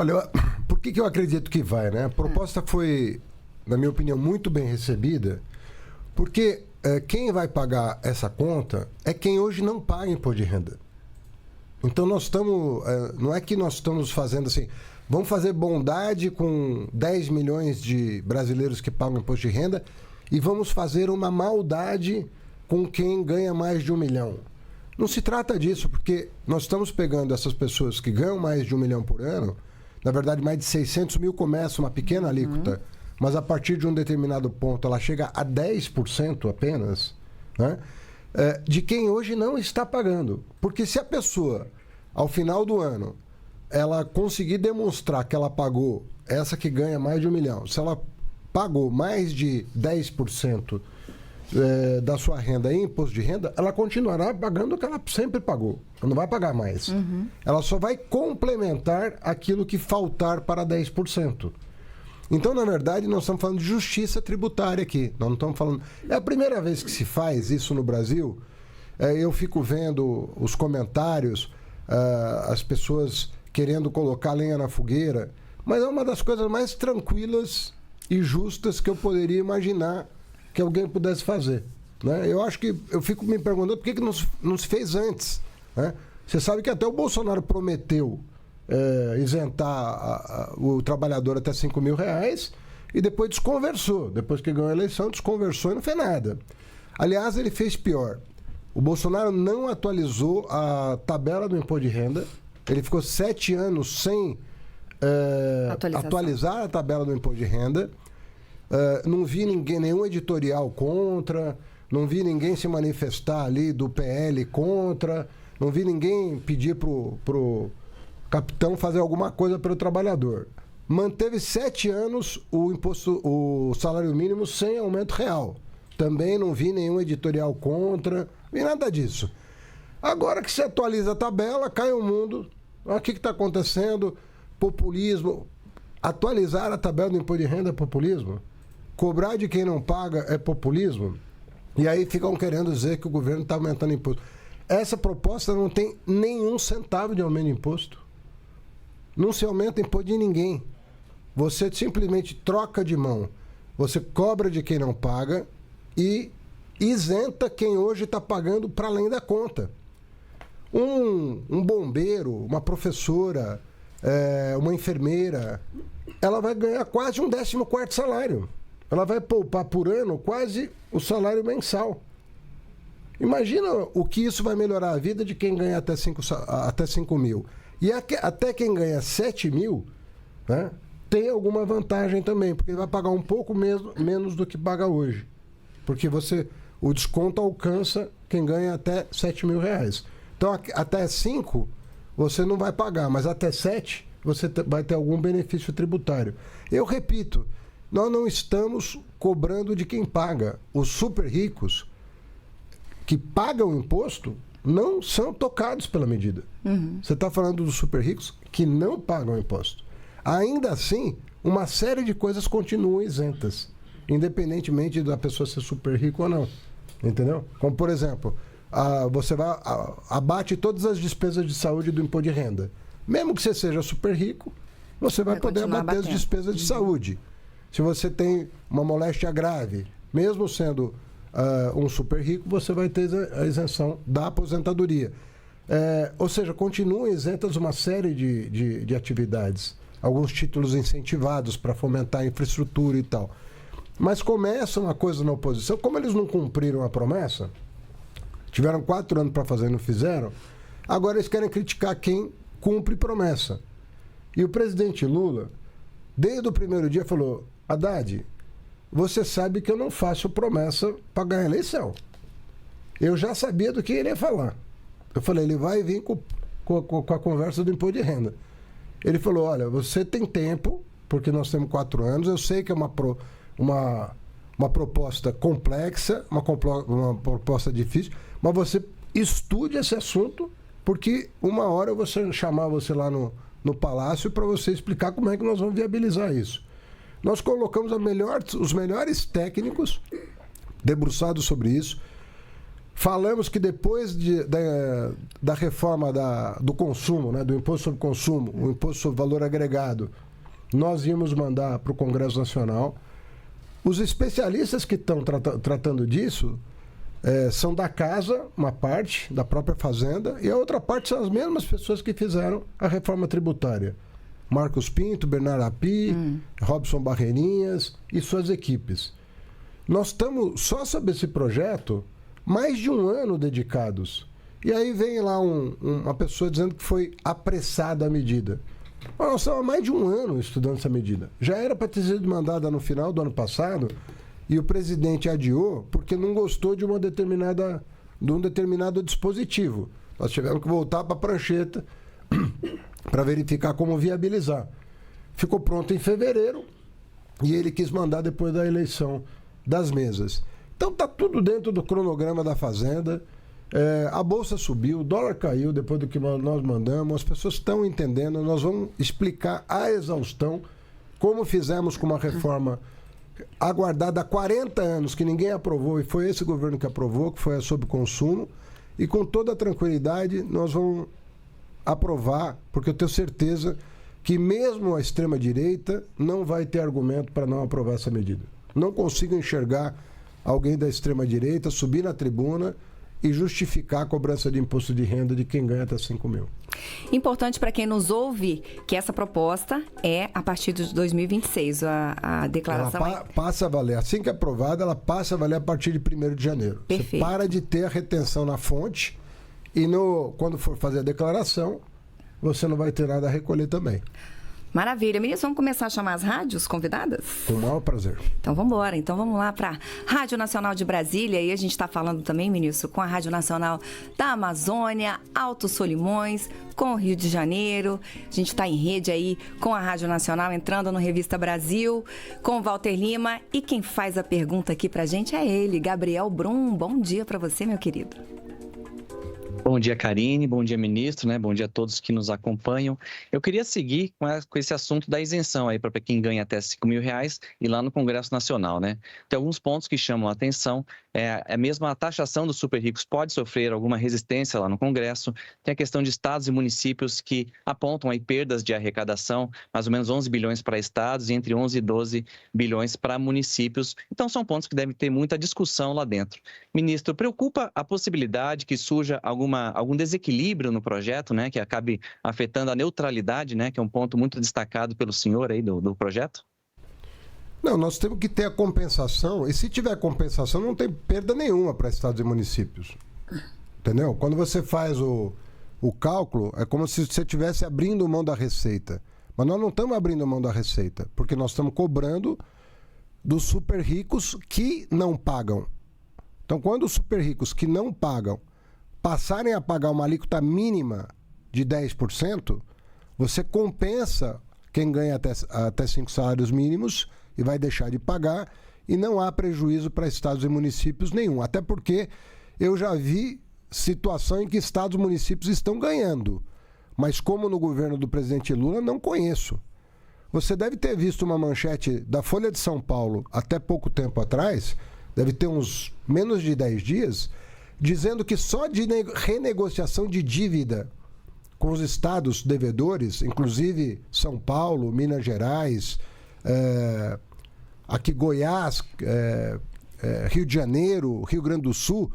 Olha, por que eu acredito que vai, né? A proposta foi, na minha opinião, muito bem recebida, porque quem vai pagar essa conta é quem hoje não paga imposto de renda. Então nós estamos, não é que nós estamos fazendo assim, vamos fazer bondade com 10 milhões de brasileiros que pagam imposto de renda e vamos fazer uma maldade com quem ganha mais de 1 milhão. Não se trata disso, porque nós estamos pegando essas pessoas que ganham mais de 1 milhão por ano, na verdade mais de 600 mil começa uma pequena alíquota, mas a partir de um determinado ponto ela chega a 10% apenas, né? De quem hoje não está pagando. Porque se a pessoa, ao final do ano, ela conseguir demonstrar que ela pagou, essa que ganha mais de 1 milhão, se ela pagou mais de 10% da sua renda em imposto de renda, ela continuará pagando o que ela sempre pagou. Ela não vai pagar mais. Ela só vai complementar aquilo que faltar para 10%. Então, na verdade, nós estamos falando de justiça tributária aqui. Nós não estamos falando... É a primeira vez que se faz isso no Brasil. Eu fico vendo os comentários, as pessoas querendo colocar lenha na fogueira, mas é uma das coisas mais tranquilas e justas que eu poderia imaginar que alguém pudesse fazer, né? Eu acho que eu fico me perguntando por que não se fez antes, né? Você sabe que até o Bolsonaro prometeu isentar o trabalhador até R$5.000 e depois desconversou. Depois que ganhou a eleição, desconversou e não fez nada. Aliás, ele fez pior. O Bolsonaro não atualizou a tabela do imposto de renda. Ele ficou 7 anos sem atualizar a tabela do imposto de renda. Não vi nenhum editorial contra, não vi ninguém se manifestar ali do PL contra, não vi ninguém pedir pro capitão fazer alguma coisa pelo trabalhador. Manteve 7 anos o salário mínimo sem aumento real. Também não vi nenhum editorial contra, não vi nada disso. Agora que se atualiza a tabela, cai o mundo. O que está acontecendo? Populismo. Atualizar a tabela do imposto de renda é populismo? Cobrar de quem não paga é populismo? E aí ficam querendo dizer que o governo está aumentando imposto. Essa proposta não tem nenhum centavo de aumento de imposto. Não se aumenta imposto de ninguém. Você simplesmente troca de mão. Você cobra de quem não paga e isenta quem hoje está pagando para além da conta. Um bombeiro, uma professora, uma enfermeira, ela vai ganhar quase um 14º salário. Ela vai poupar por ano quase o salário mensal. Imagina o que isso vai melhorar a vida de quem ganha até 5 mil. E até quem ganha 7 mil, né, tem alguma vantagem também, porque vai pagar um pouco menos do que paga hoje. Porque o desconto alcança quem ganha até 7 mil reais. Então, até 5 você não vai pagar, mas até 7 você vai ter algum benefício tributário. Eu repito, nós não estamos cobrando de quem paga. Os super ricos que pagam imposto não são tocados pela medida. Você está falando dos super ricos que não pagam imposto. Ainda assim, uma série de coisas continuam isentas, independentemente da pessoa ser super rico ou não. Entendeu? Como, por exemplo, você abate todas as despesas de saúde do imposto de renda. Mesmo que você seja super rico, você vai poder abater as despesas de saúde. Se você tem uma moléstia grave, mesmo sendo um super rico, você vai ter a isenção da aposentadoria. Ou seja, continuam isentas uma série de atividades, alguns títulos incentivados para fomentar a infraestrutura e tal. Mas começa uma coisa na oposição, como eles não cumpriram a promessa, tiveram 4 anos para fazer e não fizeram, agora eles querem criticar quem cumpre promessa. E o presidente Lula, desde o primeiro dia, falou: Haddad, você sabe que eu não faço promessa para ganhar a eleição. Eu já sabia do que ele ia falar. Eu falei, ele vai vir com a conversa do imposto de renda. Ele falou, olha, você tem tempo, porque nós temos 4 anos, eu sei que é uma proposta complexa, uma proposta difícil, mas você estude esse assunto, porque uma hora eu vou chamar você lá no Palácio para você explicar como é que nós vamos viabilizar isso. Nós colocamos os melhores técnicos debruçados sobre isso. Falamos que depois da reforma do consumo, né, do imposto sobre consumo, o imposto sobre valor agregado, nós íamos mandar para o Congresso Nacional. Os especialistas que estão tratando disso são da Casa, uma parte, da própria Fazenda, e a outra parte são as mesmas pessoas que fizeram a reforma tributária. Marcos Pinto, Bernardo Api, Robson Barreirinhas e suas equipes. Nós estamos, só sobre esse projeto, mais de um ano dedicados. E aí vem lá uma pessoa dizendo que foi apressada a medida. Nós estamos há mais de um ano estudando essa medida. Já era para ter sido mandada no final do ano passado e o presidente adiou porque não gostou de um determinado dispositivo. Nós tivemos que voltar para a prancheta para verificar como viabilizar. Ficou pronto em fevereiro e ele quis mandar depois da eleição das mesas. Então está tudo dentro do cronograma da Fazenda. A Bolsa subiu, o dólar caiu depois do que nós mandamos, as pessoas estão entendendo, nós vamos explicar à exaustão como fizemos com uma reforma aguardada há 40 anos, que ninguém aprovou, e foi esse governo que aprovou, que foi a sobre consumo, e com toda a tranquilidade nós vamos aprovar, porque eu tenho certeza que mesmo a extrema-direita não vai ter argumento para não aprovar essa medida. Não consigo enxergar alguém da extrema-direita subir na tribuna e justificar a cobrança de imposto de renda de quem ganha até 5 mil. Importante para quem nos ouve que essa proposta é a partir de 2026, a declaração... Ela passa a valer, assim que aprovada, ela passa a valer a partir de 1º de janeiro. Perfeito. Você para de ter a retenção na fonte e quando for fazer a declaração, você não vai ter nada a recolher também. Maravilha. Ministro, vamos começar a chamar as rádios convidadas? Com o maior prazer. Então vamos embora. Então vamos lá para a Rádio Nacional de Brasília. E a gente está falando também, ministro, com a Rádio Nacional da Amazônia, Alto Solimões, com o Rio de Janeiro. A gente está em rede aí com a Rádio Nacional, entrando no Revista Brasil, com o Walter Lima. E quem faz a pergunta aqui para a gente é ele, Gabriel Brum. Bom dia para você, meu querido. Bom dia, Karine. Bom dia, ministro, né? Bom dia a todos que nos acompanham. Eu queria seguir com esse assunto da isenção aí para quem ganha até R$5.000 e lá no Congresso Nacional, né? Tem alguns pontos que chamam a atenção. Mesmo a taxação dos super ricos pode sofrer alguma resistência lá no Congresso. Tem a questão de estados e municípios que apontam aí perdas de arrecadação, mais ou menos 11 bilhões para estados e entre 11 e 12 bilhões para municípios. Então, são pontos que devem ter muita discussão lá dentro. Ministro, preocupa a possibilidade que surja algum desequilíbrio no projeto, né, que acabe afetando a neutralidade, né, que é um ponto muito destacado pelo senhor aí do projeto? Não, nós temos que ter a compensação, e se tiver compensação, não tem perda nenhuma para estados e municípios. Entendeu? Quando você faz o cálculo, é como se você estivesse abrindo mão da receita. Mas nós não estamos abrindo mão da receita, porque nós estamos cobrando dos super ricos que não pagam. Então, quando os super ricos que não pagam passarem a pagar uma alíquota mínima de 10%, você compensa quem ganha até 5 salários mínimos e vai deixar de pagar, e não há prejuízo para estados e municípios nenhum. Até porque eu já vi situação em que estados e municípios estão ganhando, mas como no governo do presidente Lula, não conheço. Você deve ter visto uma manchete da Folha de São Paulo até pouco tempo atrás, deve ter uns menos de 10 dias, dizendo que só de renegociação de dívida com os estados devedores, inclusive São Paulo, Minas Gerais, aqui Goiás, Rio de Janeiro, Rio Grande do Sul,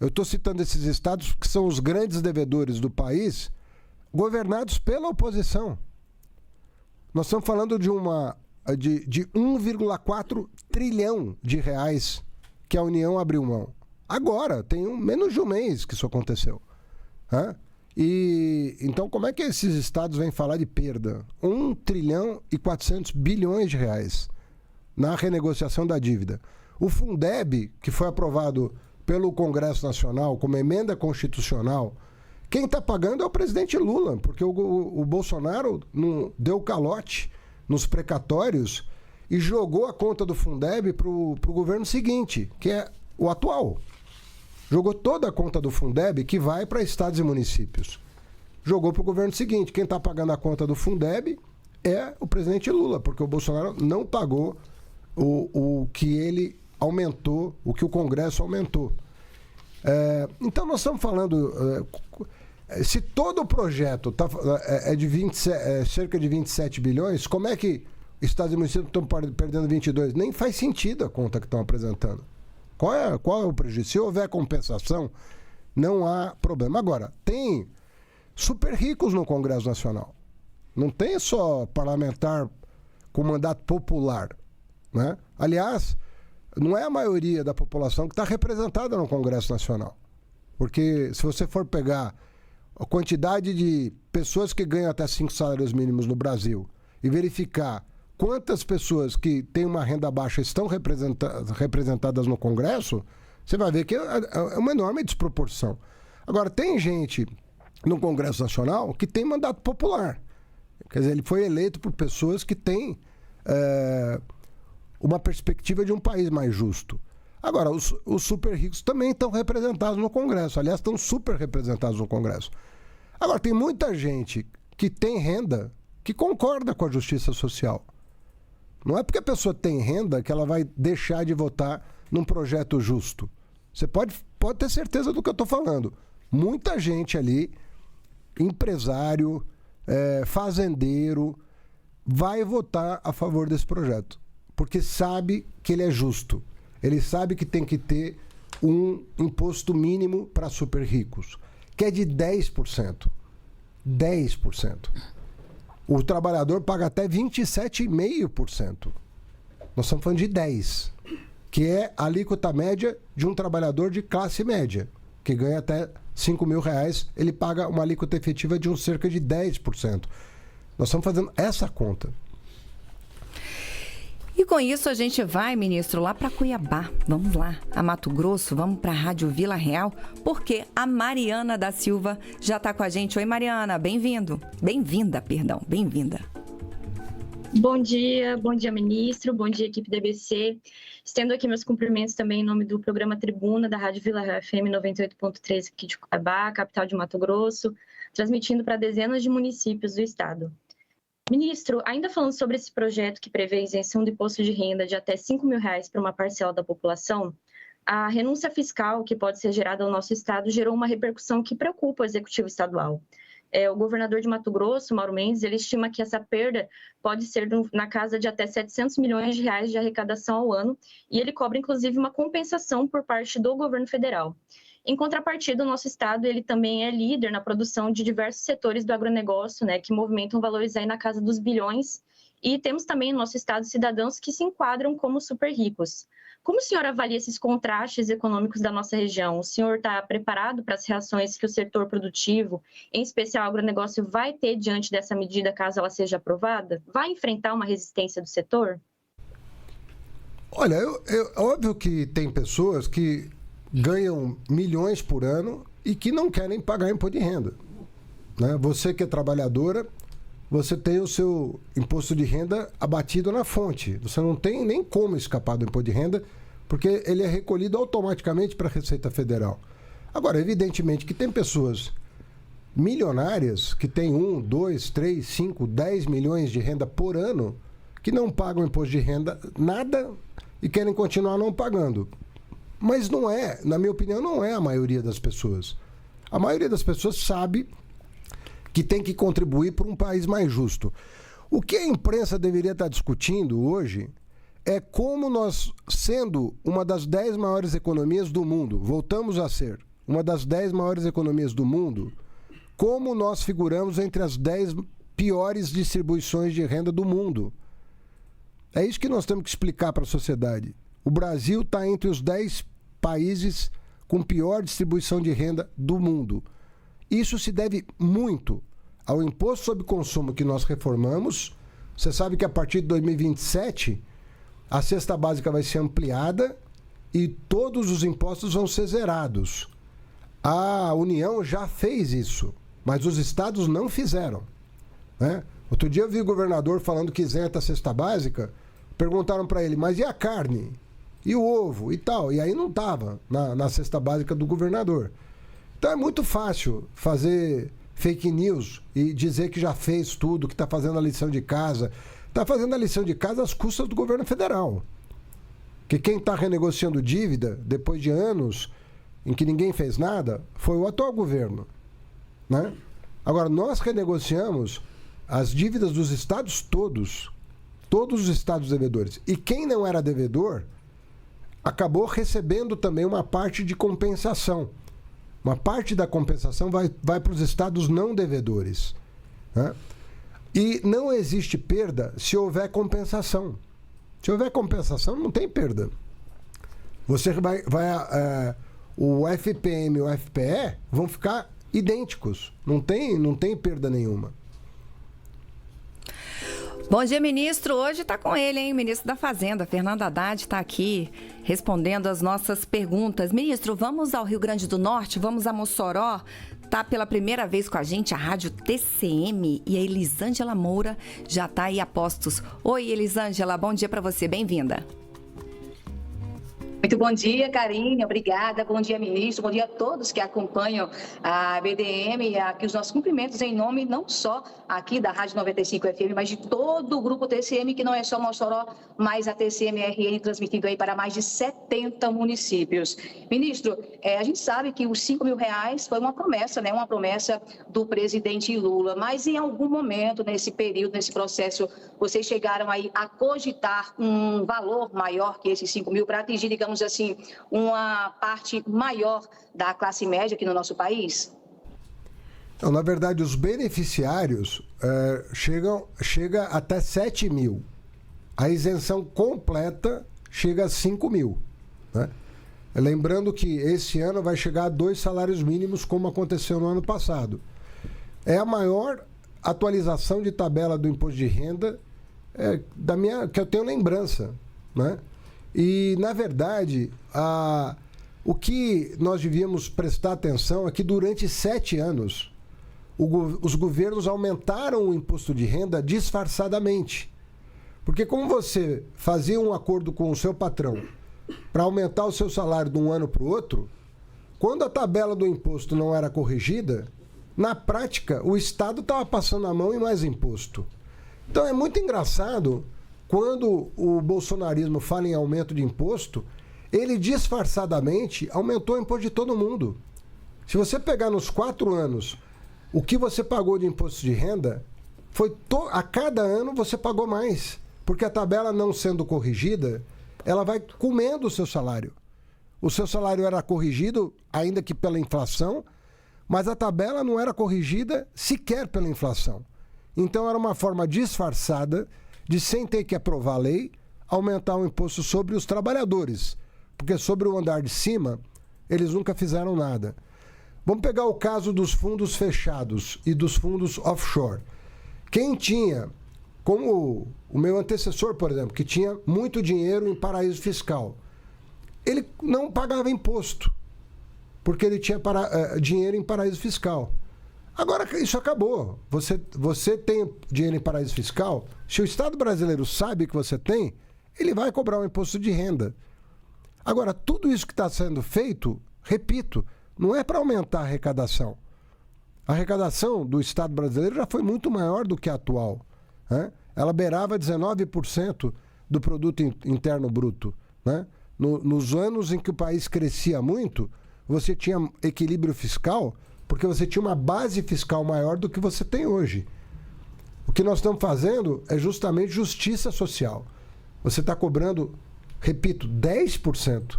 eu estou citando esses estados que são os grandes devedores do país, governados pela oposição. Nós estamos falando de 1,4 trilhão de reais que a União abriu mão. Agora, tem menos de um mês que isso aconteceu. Então, como é que esses estados vêm falar de perda? 1 trilhão e 400 bilhões de reais na renegociação da dívida. O Fundeb, que foi aprovado pelo Congresso Nacional como emenda constitucional, quem está pagando é o presidente Lula, porque o Bolsonaro deu calote nos precatórios e jogou a conta do Fundeb para o governo seguinte, que é o atual. Jogou toda a conta do Fundeb, que vai para estados e municípios. Jogou para o governo seguinte. Quem está pagando a conta do Fundeb é o presidente Lula, porque o Bolsonaro não pagou o que ele aumentou, o que o Congresso aumentou. Então, nós estamos falando... se todo o projeto é de cerca de 27 bilhões, como é que estados e municípios estão perdendo 22? Nem faz sentido a conta que estão apresentando. Qual é o prejuízo? Se houver compensação, não há problema. Agora, tem super ricos no Congresso Nacional. Não tem só parlamentar com mandato popular, né? Aliás, não é a maioria da população que está representada no Congresso Nacional. Porque se você for pegar a quantidade de pessoas que ganham até 5 salários mínimos no Brasil e verificar quantas pessoas que têm uma renda baixa estão representadas no Congresso, você vai ver que é uma enorme desproporção. Agora, tem gente no Congresso Nacional que tem mandato popular. Quer dizer, ele foi eleito por pessoas que têm uma perspectiva de um país mais justo. Agora, os super ricos também estão representados no Congresso. Aliás, estão super representados no Congresso. Agora, tem muita gente que tem renda que concorda com a justiça social. Não é porque a pessoa tem renda que ela vai deixar de votar num projeto justo. Você pode ter certeza do que eu estou falando. Muita gente ali, empresário, fazendeiro, vai votar a favor desse projeto. Porque sabe que ele é justo. Ele sabe que tem que ter um imposto mínimo para super ricos, que é de 10%. 10%. O trabalhador paga até 27,5%. Nós estamos falando de 10%, que é a alíquota média de um trabalhador de classe média, que ganha até R$5 mil, ele paga uma alíquota efetiva de cerca de 10%. Nós estamos fazendo essa conta. E com isso a gente vai, ministro, lá para Cuiabá. Vamos lá, a Mato Grosso, vamos para a Rádio Vila Real, porque a Mariana da Silva já está com a gente. Oi, Mariana, bem-vinda, bem-vinda. Bom dia, ministro, bom dia, equipe da EBC. Estendo aqui meus cumprimentos também em nome do programa Tribuna da Rádio Vila Real FM 98.3 aqui de Cuiabá, capital de Mato Grosso, transmitindo para dezenas de municípios do estado. Ministro, ainda falando sobre esse projeto que prevê a isenção do imposto de renda de até R$5 mil para uma parcela da população, a renúncia fiscal que pode ser gerada ao nosso estado gerou uma repercussão que preocupa o executivo estadual. O governador de Mato Grosso, Mauro Mendes, ele estima que essa perda pode ser na casa de até R$700 milhões de arrecadação ao ano, e ele cobra inclusive uma compensação por parte do governo federal. Em contrapartida, o nosso estado ele também é líder na produção de diversos setores do agronegócio, né, que movimentam valores aí na casa dos bilhões. E temos também no nosso estado cidadãos que se enquadram como super ricos. Como o senhor avalia esses contrastes econômicos da nossa região? O senhor está preparado para as reações que o setor produtivo, em especial o agronegócio, vai ter diante dessa medida caso ela seja aprovada? Vai enfrentar uma resistência do setor? Olha, é óbvio que tem pessoas que ganham milhões por ano e que não querem pagar imposto de renda, né? Você que é trabalhadora, você tem o seu imposto de renda abatido na fonte. Você não tem nem como escapar do imposto de renda, porque ele é recolhido automaticamente para a Receita Federal. Agora, evidentemente que tem pessoas milionárias que têm 1, 2, 3, 5, 10 milhões de renda por ano que não pagam imposto de renda nada e querem continuar não pagando. Mas não é, na minha opinião, não é a maioria das pessoas. A maioria das pessoas sabe que tem que contribuir para um país mais justo. O que a imprensa deveria estar discutindo hoje é como nós, sendo uma das 10 maiores economias do mundo, voltamos a ser uma das 10 maiores economias do mundo, como nós figuramos entre as 10 piores distribuições de renda do mundo. É isso que nós temos que explicar para a sociedade. O Brasil está entre os 10 países com pior distribuição de renda do mundo. Isso se deve muito ao imposto sobre consumo que nós reformamos. Você sabe que a partir de 2027 a cesta básica vai ser ampliada e todos os impostos vão ser zerados. A União já fez isso, mas os estados não fizeram, né? Outro dia eu vi o governador falando que isenta a cesta básica. Perguntaram para ele, mas e a carne? E o ovo? E tal. E aí não estava na cesta básica do governador. Então é muito fácil fazer fake news e dizer que já fez tudo, que está fazendo a lição de casa. Está fazendo a lição de casa às custas do governo federal. Que quem está renegociando dívida, depois de anos em que ninguém fez nada foi o atual governo, né? Agora, nós renegociamos as dívidas dos estados todos os estados devedores. E quem não era devedor acabou recebendo também uma parte de compensação. Uma parte da compensação vai para os estados não devedores, né? E não existe perda se houver compensação. Se houver compensação, não tem perda. Você o FPM e o FPE vão ficar idênticos. Não tem perda nenhuma. Bom dia, ministro. Hoje está com ele, hein? Ministro da Fazenda, Fernando Haddad, está aqui respondendo as nossas perguntas. Ministro, vamos ao Rio Grande do Norte, vamos a Mossoró. Está pela primeira vez com a gente a Rádio TCM e a Elisângela Moura já está aí a postos. Oi, Elisângela, bom dia para você, bem-vinda. Muito bom dia, Karine, obrigada. Bom dia, ministro. Bom dia a todos que acompanham a BDM e aqui os nossos cumprimentos em nome não só aqui da Rádio 95 FM, mas de todo o grupo TCM, que não é só Mossoró, mas a TCM-RN transmitindo aí para mais de 70 municípios. Ministro, a gente sabe que os R$5.000 foi uma promessa, né? Uma promessa do presidente Lula, mas em algum momento, nesse período, nesse processo, vocês chegaram aí a cogitar um valor maior que esses 5.000 para atingir, digamos assim, uma parte maior da classe média aqui no nosso país? Não, na verdade, os beneficiários chega até 7.000. A isenção completa chega a 5.000. Né? Lembrando que esse ano vai chegar a 2 salários mínimos, como aconteceu no ano passado. É a maior atualização de tabela do imposto de renda que eu tenho lembrança, né? E, na verdade, o que nós devíamos prestar atenção é que durante 7 anos os governos aumentaram o imposto de renda disfarçadamente. Porque como você fazia um acordo com o seu patrão para aumentar o seu salário de um ano para o outro, quando a tabela do imposto não era corrigida, na prática o Estado estava passando a mão em mais imposto. Então é muito engraçado quando o bolsonarismo fala em aumento de imposto, ele disfarçadamente aumentou o imposto de todo mundo. Se você pegar nos 4 anos o que você pagou de imposto de renda, a cada ano você pagou mais. Porque a tabela não sendo corrigida, ela vai comendo o seu salário. O seu salário era corrigido, ainda que pela inflação, mas a tabela não era corrigida sequer pela inflação. Então era uma forma disfarçada de, sem ter que aprovar a lei, aumentar o imposto sobre os trabalhadores. Porque sobre o andar de cima, eles nunca fizeram nada. Vamos pegar o caso dos fundos fechados e dos fundos offshore. Quem tinha, como o meu antecessor, por exemplo, que tinha muito dinheiro em paraíso fiscal, ele não pagava imposto, porque ele tinha dinheiro em paraíso fiscal. Agora isso acabou. Você tem dinheiro em paraíso fiscal, se o Estado brasileiro sabe que você tem, ele vai cobrar um imposto de renda. Agora, tudo isso que está sendo feito, repito, não é para aumentar a arrecadação. A arrecadação do Estado brasileiro já foi muito maior do que a atual, né? Ela beirava 19% do produto interno bruto, né? Nos anos em que o país crescia muito, você tinha equilíbrio fiscal porque você tinha uma base fiscal maior do que você tem hoje. O que nós estamos fazendo é justamente justiça social. Você está cobrando, repito, 10%,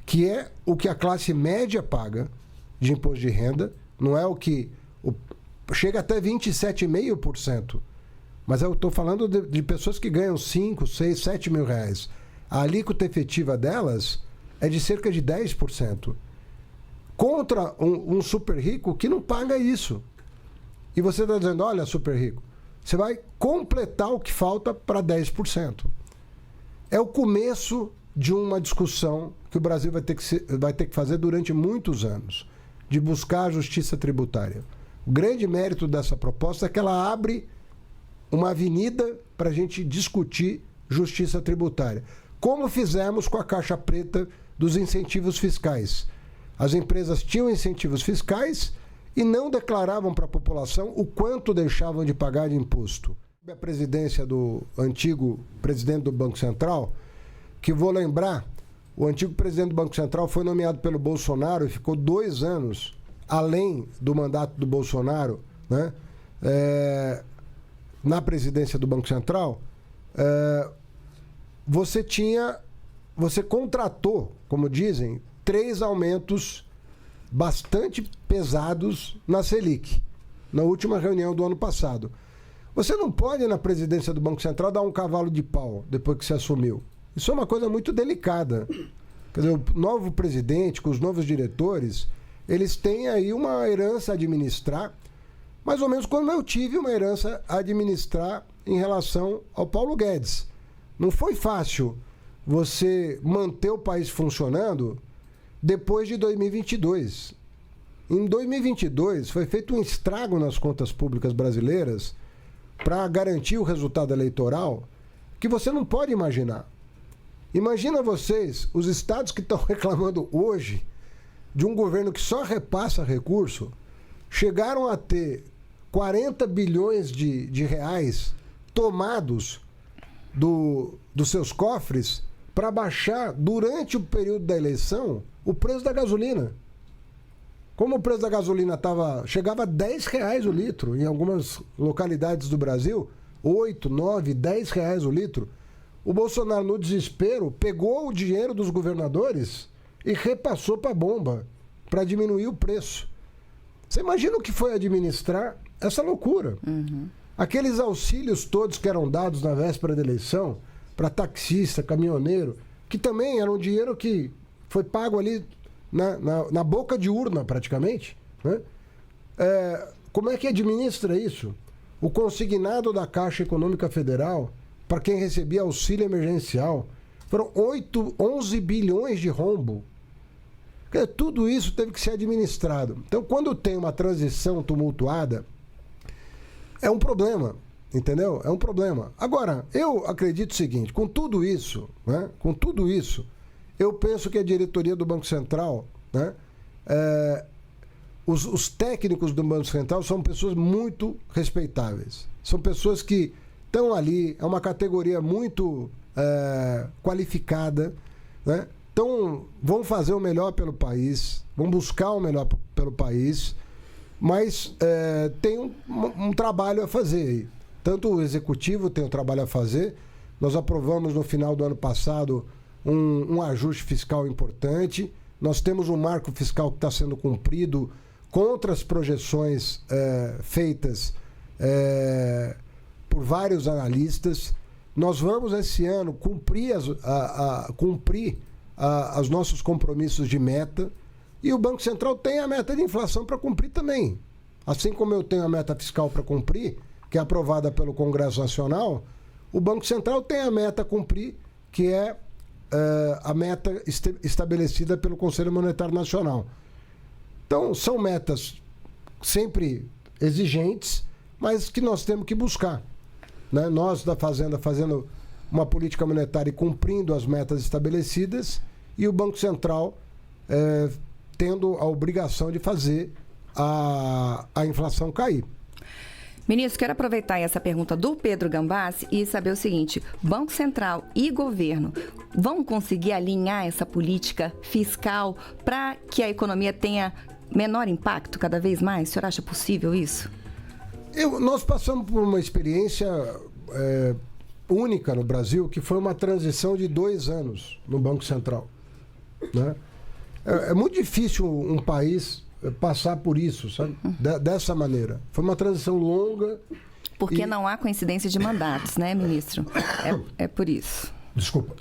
que é o que a classe média paga de imposto de renda, não é o que... chega até 27,5%. Mas eu estou falando de pessoas que ganham 5, 6, 7 mil reais. A alíquota efetiva delas é de cerca de 10%. Contra um super rico que não paga isso. E você está dizendo, olha, super rico, você vai completar o que falta para 10%. É o começo de uma discussão que o Brasil vai ter que fazer durante muitos anos, de buscar a justiça tributária. O grande mérito dessa proposta é que ela abre uma avenida para a gente discutir justiça tributária. Como fizemos com a caixa preta dos incentivos fiscais. As empresas tinham incentivos fiscais e não declaravam para a população o quanto deixavam de pagar de imposto. A presidência do antigo presidente do Banco Central, que vou lembrar, o antigo presidente do Banco Central foi nomeado pelo Bolsonaro e ficou 2 anos além do mandato do Bolsonaro, né? Na presidência do Banco Central, você contratou, como dizem, 3 aumentos bastante pesados na Selic, na última reunião do ano passado. Você não pode, na presidência do Banco Central, dar um cavalo de pau depois que você assumiu. Isso é uma coisa muito delicada. Quer dizer, o novo presidente, com os novos diretores, eles têm aí uma herança a administrar, mais ou menos como eu tive uma herança a administrar em relação ao Paulo Guedes. Não foi fácil você manter o país funcionando depois de 2022. Em 2022, foi feito um estrago nas contas públicas brasileiras para garantir o resultado eleitoral que você não pode imaginar. Imagina vocês, os estados que estão reclamando hoje de um governo que só repassa recurso, chegaram a ter 40 bilhões de reais tomados dos seus cofres para baixar, durante o período da eleição, o preço da gasolina. Como o preço da gasolina chegava a R$10 o litro, em algumas localidades do Brasil, 8, 9, R$10 o litro, o Bolsonaro, no desespero, pegou o dinheiro dos governadores e repassou para a bomba, para diminuir o preço. Você imagina o que foi administrar essa loucura? Uhum. Aqueles auxílios todos que eram dados na véspera da eleição, para taxista, caminhoneiro, que também era um dinheiro que foi pago ali na boca de urna, praticamente, né? Como é que administra isso? O consignado da Caixa Econômica Federal, para quem recebia auxílio emergencial, foram 11 bilhões de rombo. Tudo isso teve que ser administrado. Então, quando tem uma transição tumultuada, é um problema, entendeu? É um problema. Agora, eu acredito o seguinte, com tudo isso, né? Com tudo isso, eu penso que a diretoria do Banco Central, né? Os técnicos do Banco Central são pessoas muito respeitáveis. São pessoas que estão ali, é uma categoria muito qualificada, né? Então, vão fazer o melhor pelo país, vão buscar o melhor pelo país, mas tem um trabalho a fazer aí. Tanto o executivo tem um trabalho a fazer. Nós aprovamos no final do ano passado um ajuste fiscal importante. Nós temos um marco fiscal que está sendo cumprido contra as projeções feitas por vários analistas. Nós vamos, esse ano, cumprir os nossos compromissos de meta, e o Banco Central tem a meta de inflação para cumprir também. Assim como eu tenho a meta fiscal para cumprir, que é aprovada pelo Congresso Nacional, o Banco Central tem a meta a cumprir, que é a meta estabelecida pelo Conselho Monetário Nacional. Então, são metas sempre exigentes, mas que nós temos que buscar, né? Nós da Fazenda fazendo uma política monetária e cumprindo as metas estabelecidas, e o Banco Central tendo a obrigação de fazer a inflação cair. Ministro, quero aproveitar essa pergunta do Pedro Gambassi e saber o seguinte: Banco Central e governo vão conseguir alinhar essa política fiscal para que a economia tenha menor impacto cada vez mais? O senhor acha possível isso? Nós passamos por uma experiência única no Brasil, que foi uma transição de 2 anos no Banco Central, né? É muito difícil um país passar por isso, sabe? Dessa maneira. Foi uma transição longa. Porque não há coincidência de mandatos, né, ministro? É por isso. Desculpa.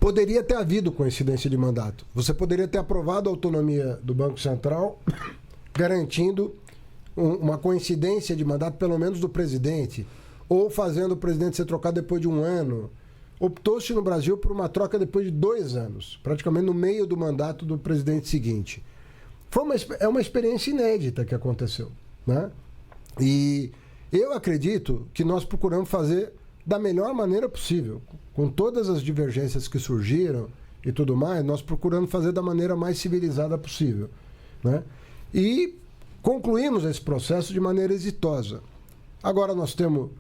Poderia ter havido coincidência de mandato. Você poderia ter aprovado a autonomia do Banco Central, garantindo uma coincidência de mandato, pelo menos do presidente, ou fazendo o presidente ser trocado depois de 1 ano. Optou-se no Brasil por uma troca depois de 2 anos, praticamente no meio do mandato do presidente seguinte. É uma experiência inédita que aconteceu, né? E eu acredito que nós procuramos fazer da melhor maneira possível, com todas as divergências que surgiram e tudo mais, nós procuramos fazer da maneira mais civilizada possível, né? E concluímos esse processo de maneira exitosa. Agora nós temos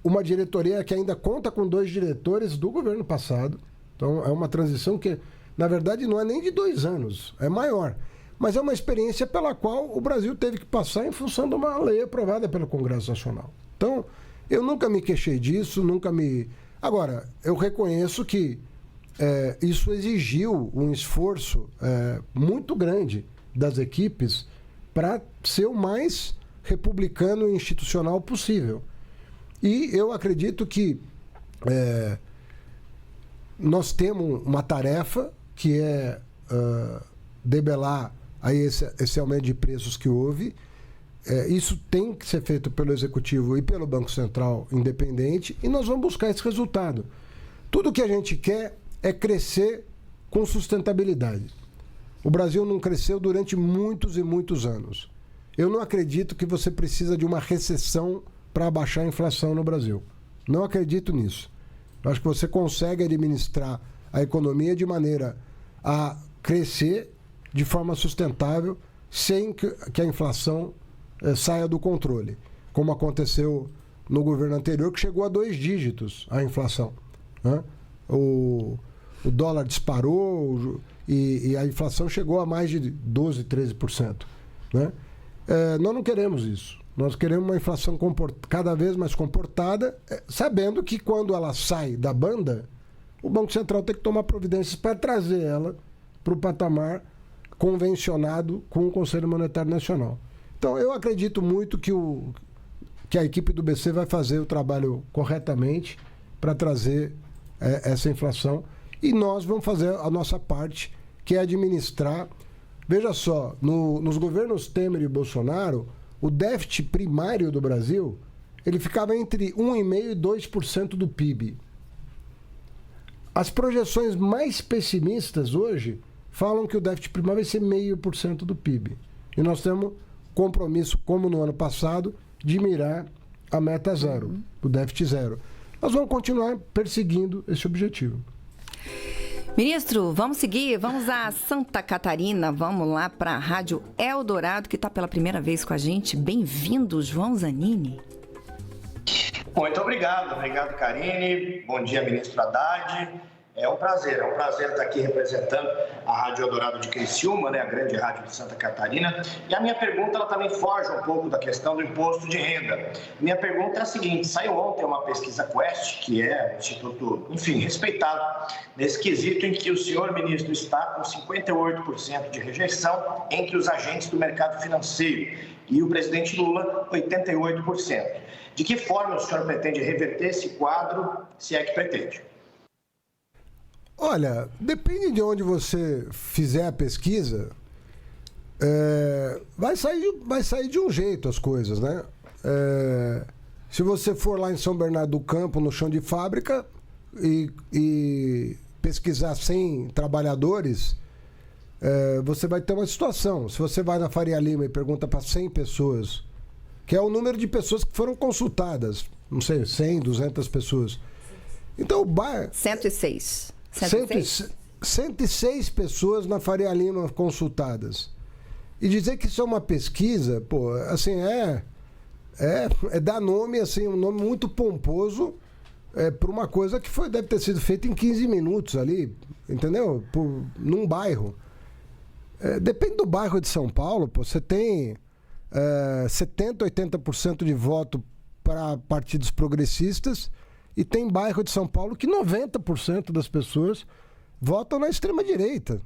uma diretoria que ainda conta com 2 diretores do governo passado, Então, é uma transição que, na verdade, não é nem de 2 anos, é maior. Mas é uma experiência pela qual o Brasil teve que passar em função de uma lei aprovada pelo Congresso Nacional. Então, eu nunca me queixei disso, nunca me... Agora, eu reconheço que isso exigiu um esforço muito grande das equipes para ser o mais republicano e institucional possível. E eu acredito que nós temos uma tarefa que é debelar aí esse aumento de preços que houve. Isso tem que ser feito pelo Executivo e pelo Banco Central independente, e nós vamos buscar esse resultado. Tudo que a gente quer é crescer com sustentabilidade. O Brasil não cresceu durante muitos e muitos anos. Eu não acredito que você precisa de uma recessão para abaixar a inflação no Brasil. Não acredito nisso. Eu acho que você consegue administrar a economia de maneira a crescer de forma sustentável, sem que a inflação saia do controle, como aconteceu no governo anterior, que chegou a 2 dígitos a inflação, né? O dólar disparou e a inflação chegou a mais de 12%, 13%. Né? Nós não queremos isso. Nós queremos uma inflação cada vez mais comportada, sabendo que quando ela sai da banda, o Banco Central tem que tomar providências para trazer ela para o patamar convencionado com o Conselho Monetário Nacional. Então, eu acredito muito que a equipe do BC vai fazer o trabalho corretamente para trazer essa inflação, e nós vamos fazer a nossa parte, que é administrar. Veja só, nos governos Temer e Bolsonaro, o déficit primário do Brasil, ele ficava entre 1,5% e 2% do PIB. As projeções mais pessimistas hoje falam que o déficit primário vai ser 0,5% do PIB. E nós temos compromisso, como no ano passado, de mirar a meta zero, o déficit zero. Nós vamos continuar perseguindo esse objetivo. Ministro, vamos seguir, vamos a Santa Catarina, vamos lá para a Rádio Eldorado, que está pela primeira vez com a gente. Bem-vindo, João Zanini. Muito obrigado, Karine. Bom dia, ministro Haddad. É um prazer estar aqui representando a Rádio Eldorado de Criciúma, né, a grande rádio de Santa Catarina. E a minha pergunta, ela também foge um pouco da questão do imposto de renda. Minha pergunta é a seguinte: saiu ontem uma pesquisa Quest, que é um instituto, enfim, respeitado, nesse quesito em que o senhor ministro está com 58% de rejeição entre os agentes do mercado financeiro e o presidente Lula, 88%. De que forma o senhor pretende reverter esse quadro, se é que pretende? Olha, depende de onde você fizer a pesquisa, vai sair de um jeito as coisas, né? Se você for lá em São Bernardo do Campo, no chão de fábrica, e pesquisar 100 trabalhadores, você vai ter uma situação. Se você vai na Faria Lima e pergunta para 100 pessoas, que é o número de pessoas que foram consultadas, não sei, 100, 200 pessoas. Então, 106. 106 pessoas na Faria Lima consultadas. E dizer que isso é uma pesquisa, pô, assim, é dar nome, assim, um nome muito pomposo para uma coisa que deve ter sido feita em 15 minutos ali, entendeu? Num bairro. Depende do bairro de São Paulo, pô, você tem 70%, 80% de voto para partidos progressistas. E tem bairro de São Paulo que 90% das pessoas votam na extrema-direita.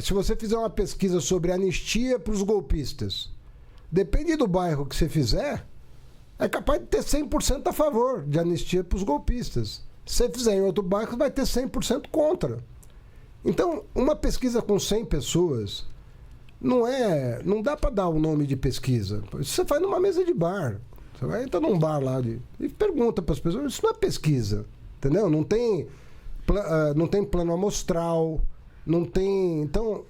Se você fizer uma pesquisa sobre anistia para os golpistas, depende do bairro que você fizer, é capaz de ter 100% a favor de anistia para os golpistas. Se você fizer em outro bairro, vai ter 100% contra. Então, uma pesquisa com 100 pessoas não dá para dar o nome de pesquisa. Isso você faz numa mesa de bar. Você vai entrar num bar lá e pergunta para as pessoas. Isso não é pesquisa, entendeu? Não tem plano amostral, não tem... Então,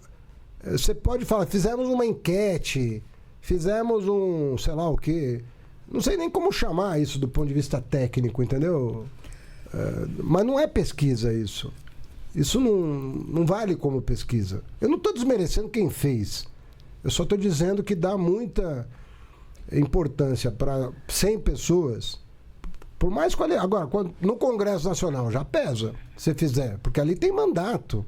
você pode falar, fizemos uma enquete, fizemos um, sei lá o quê. Não sei nem como chamar isso do ponto de vista técnico, entendeu? Mas não é pesquisa isso. Isso não vale como pesquisa. Eu não estou desmerecendo quem fez. Eu só estou dizendo que dá muita importância para 100 pessoas Por mais qualidade. Agora, no Congresso Nacional já pesa, se fizer, porque ali tem mandato.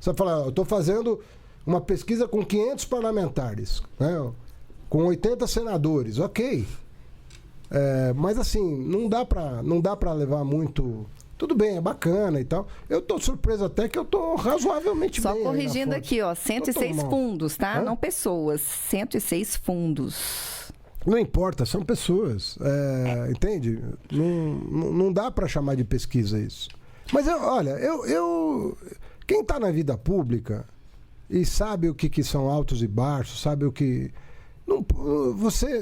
Você vai falar, eu estou fazendo uma pesquisa com 500 parlamentares, né? Com 80 senadores, ok. Mas assim, não dá para levar muito... Tudo bem, é bacana e tal. Eu estou surpreso até que eu estou razoavelmente Só bem. Só corrigindo aqui, ó, 106 fundos, tá? Não pessoas, 106 fundos. Não importa, são pessoas, entende? Não dá para chamar de pesquisa isso. Mas olha, quem está na vida pública e sabe o que são altos e baixos, sabe o que...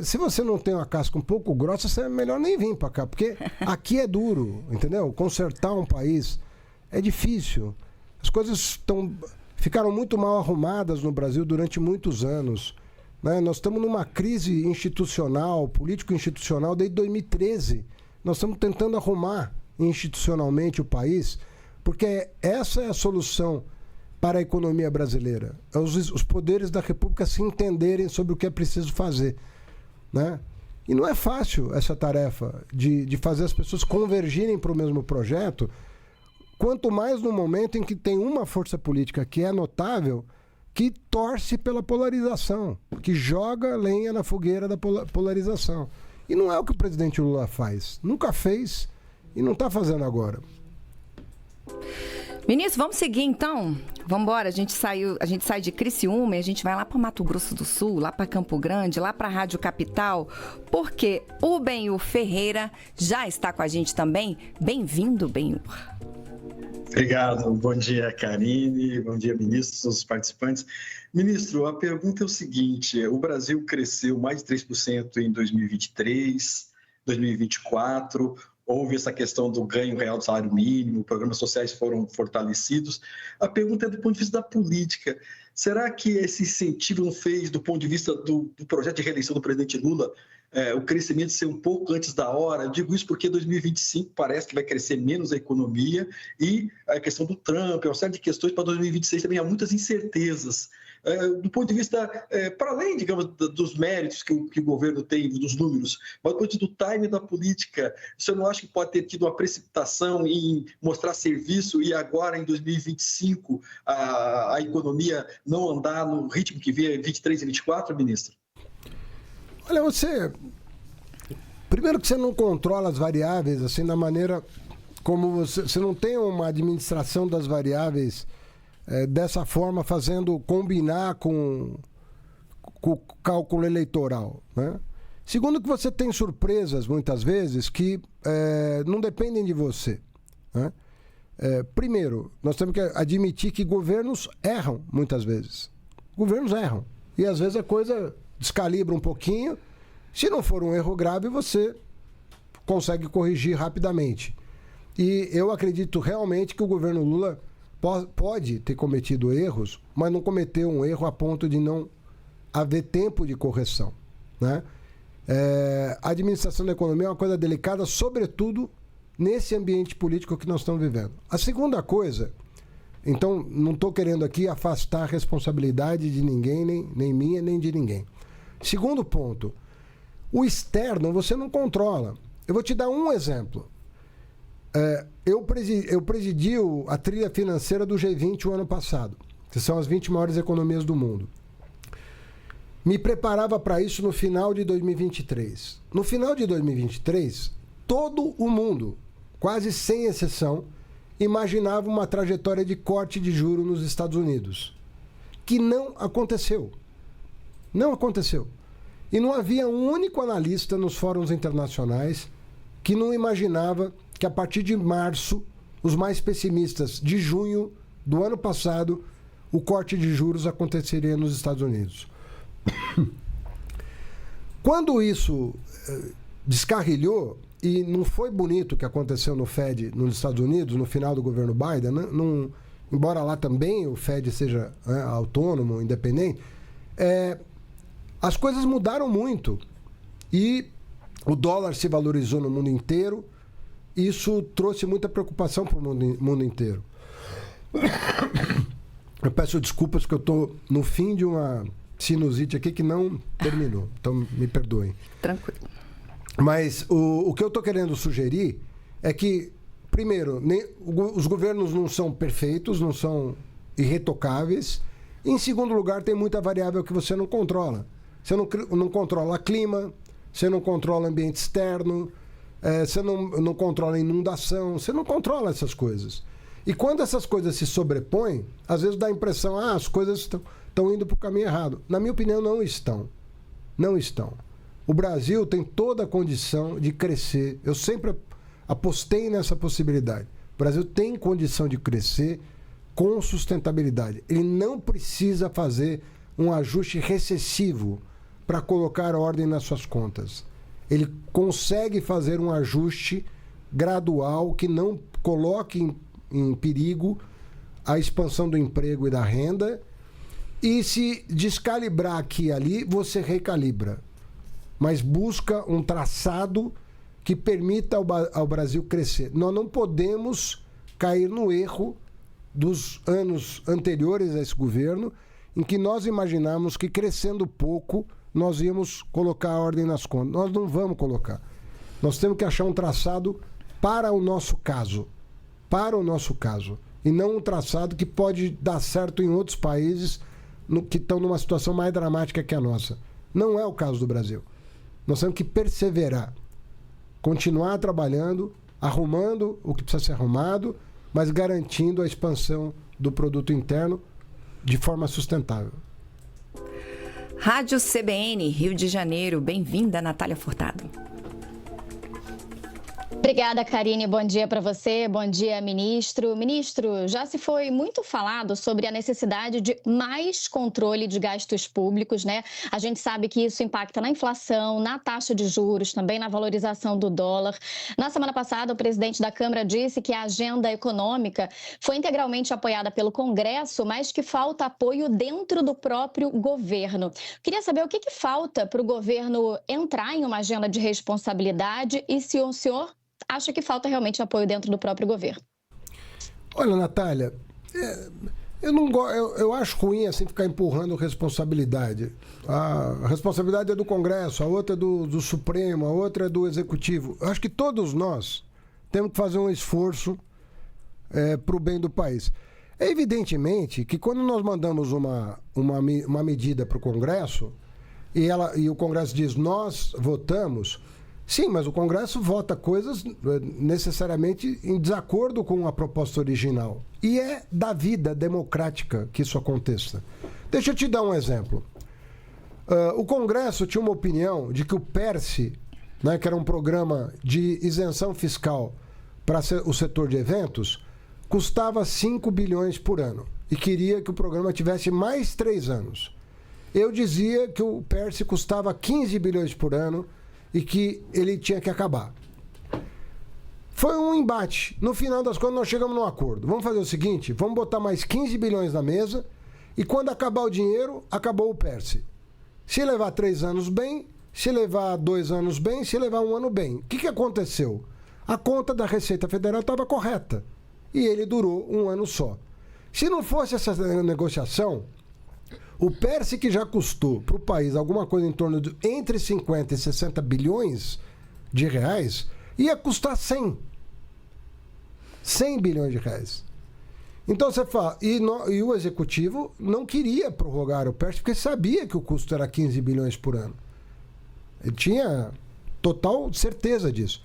se você não tem uma casca um pouco grossa, é melhor nem vir para cá, porque aqui é duro, entendeu? Consertar um país é difícil. As coisas ficaram muito mal arrumadas no Brasil durante muitos anos, né? Nós estamos numa crise institucional, político-institucional, desde 2013. Nós estamos tentando arrumar institucionalmente o país, porque essa é a solução para a economia brasileira. Os poderes da República se entenderem sobre o que é preciso fazer, né? E não é fácil essa tarefa de fazer as pessoas convergirem para o mesmo projeto, quanto mais no momento em que tem uma força política que é notável, que torce pela polarização, que joga lenha na fogueira da polarização. E não é o que o presidente Lula faz. Nunca fez e não está fazendo agora. Ministro, vamos seguir então? Vamos embora, a gente sai de Criciúma e a gente vai lá para Mato Grosso do Sul, lá para Campo Grande, lá para a Rádio Capital, porque o Benhur Ferreira já está com a gente também. Bem-vindo, Benhur. Obrigado. Bom dia, Karine. Bom dia, ministros, todos os participantes. Ministro, a pergunta é o seguinte: o Brasil cresceu mais de 3% em 2023, 2024, houve essa questão do ganho real do salário mínimo, programas sociais foram fortalecidos. A pergunta é do ponto de vista da política. Será que esse incentivo não fez, do ponto de vista do projeto de reeleição do presidente Lula, o crescimento ser um pouco antes da hora? Eu digo isso porque 2025 parece que vai crescer menos a economia e a questão do Trump, uma série de questões para 2026 também há muitas incertezas. Do ponto de vista, para além, digamos, dos méritos que o governo tem, dos números, mas do ponto de vista do time da política, o senhor não acha que pode ter tido uma precipitação em mostrar serviço e agora, em 2025, a economia não andar no ritmo que via 23 e 24, ministro? Olha, primeiro que você não controla as variáveis assim da maneira como você não tem uma administração das variáveis dessa forma, combinar com o cálculo eleitoral, né? Segundo, que você tem surpresas muitas vezes que não dependem de você, né? Primeiro, nós temos que admitir que governos erram muitas vezes. Governos erram. E às vezes a coisa descalibra um pouquinho. Se não for um erro grave, você consegue corrigir rapidamente. E eu acredito realmente que o governo Lula pode ter cometido erros, mas não cometeu um erro a ponto de não haver tempo de correção, né? A administração da economia é uma coisa delicada, sobretudo nesse ambiente político que nós estamos vivendo. A segunda coisa, então não estou querendo aqui afastar a responsabilidade de ninguém, nem minha, nem de ninguém. Segundo ponto, o externo você não controla. Eu vou te dar um exemplo. Eu presidi a trilha financeira do G20 o ano passado, que são as 20 maiores economias do mundo. Me preparava para isso no final de 2023. No final de 2023, todo o mundo, quase sem exceção, imaginava uma trajetória de corte de juros nos Estados Unidos, que não aconteceu. Não aconteceu. E não havia um único analista nos fóruns internacionais que não imaginava que a partir de março, os mais pessimistas, de junho do ano passado, o corte de juros aconteceria nos Estados Unidos. Quando isso descarrilhou, e não foi bonito o que aconteceu no Fed nos Estados Unidos, no final do governo Biden, embora lá também o Fed seja autônomo, independente, as coisas mudaram muito e o dólar se valorizou no mundo inteiro. Isso trouxe muita preocupação para o mundo inteiro. Eu peço desculpas porque eu estou no fim de uma sinusite aqui que não terminou, então me perdoem. Tranquilo. Mas o que eu estou querendo sugerir é que, primeiro, os governos não são perfeitos, não são irretocáveis. Em segundo lugar, tem muita variável que você não controla. Você não controla clima, você não controla ambiente externo, você não controla inundação, você não controla essas coisas. E quando essas coisas se sobrepõem, às vezes dá a impressão, as coisas estão indo para o caminho errado. Na minha opinião, não estão. Não estão. O Brasil tem toda a condição de crescer. Eu sempre apostei nessa possibilidade. O Brasil tem condição de crescer com sustentabilidade. Ele não precisa fazer um ajuste recessivo para colocar ordem nas suas contas. Ele consegue fazer um ajuste gradual que não coloque em perigo a expansão do emprego e da renda, e se descalibrar aqui e ali, você recalibra. Mas busca um traçado que permita ao Brasil crescer. Nós não podemos cair no erro dos anos anteriores a esse governo, em que nós imaginamos que crescendo pouco nós íamos colocar a ordem nas contas. Nós não vamos colocar. Nós temos que achar um traçado para o nosso caso. Para o nosso caso. E não um traçado que pode dar certo em outros países que estão numa situação mais dramática que a nossa. Não é o caso do Brasil. Nós temos que perseverar. Continuar trabalhando, arrumando o que precisa ser arrumado, mas garantindo a expansão do produto interno de forma sustentável. Rádio CBN, Rio de Janeiro. Bem-vinda, Natália Furtado. Obrigada, Karine. Bom dia para você. Bom dia, ministro. Ministro, já se foi muito falado sobre a necessidade de mais controle de gastos públicos, né? A gente sabe que isso impacta na inflação, na taxa de juros, também na valorização do dólar. Na semana passada, o presidente da Câmara disse que a agenda econômica foi integralmente apoiada pelo Congresso, mas que falta apoio dentro do próprio governo. Queria saber o que falta para o governo entrar em uma agenda de responsabilidade e se o senhor acha que falta realmente apoio dentro do próprio governo. Olha, Natália, eu acho ruim assim ficar empurrando responsabilidade. A responsabilidade é do Congresso, a outra é do Supremo, a outra é do Executivo. Eu acho que todos nós temos que fazer um esforço para o bem do país. É evidentemente que quando nós mandamos uma medida para o Congresso e o Congresso diz nós votamos. Sim, mas o Congresso vota coisas necessariamente em desacordo com a proposta original. E é da vida democrática que isso aconteça. Deixa eu te dar um exemplo. O Congresso tinha uma opinião de que o PERSE, né, que era um programa de isenção fiscal para o setor de eventos, custava 5 bilhões por ano. E queria que o programa tivesse mais 3 anos. Eu dizia que o PERSE custava 15 bilhões por ano e que ele tinha que acabar. Foi um embate. No final das contas, nós chegamos num acordo. Vamos fazer o seguinte, vamos botar mais 15 bilhões na mesa e quando acabar o dinheiro, acabou o PERSE. Se levar 3 anos bem, se levar 2 anos bem, se levar 1 ano bem. O que aconteceu? A conta da Receita Federal estava correta e ele durou 1 ano só. Se não fosse essa negociação, o PERSE, que já custou para o país alguma coisa em torno de entre 50 e 60 bilhões de reais, ia custar 100 bilhões de reais. Então você fala, e o Executivo não queria prorrogar o PERSE porque sabia que o custo era 15 bilhões por ano. Ele tinha total certeza disso.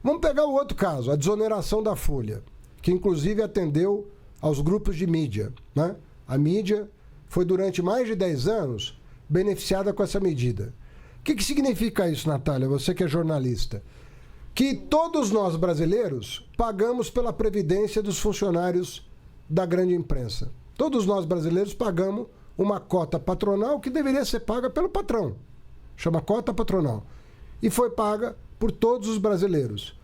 Vamos pegar o outro caso, a desoneração da Folha, que inclusive atendeu aos grupos de mídia, né? A mídia foi durante mais de 10 anos beneficiada com essa medida. O que significa isso, Natália? Você que é jornalista. Que todos nós brasileiros pagamos pela previdência dos funcionários da grande imprensa. Todos nós brasileiros pagamos uma cota patronal que deveria ser paga pelo patrão. Chama cota patronal. E foi paga por todos os brasileiros.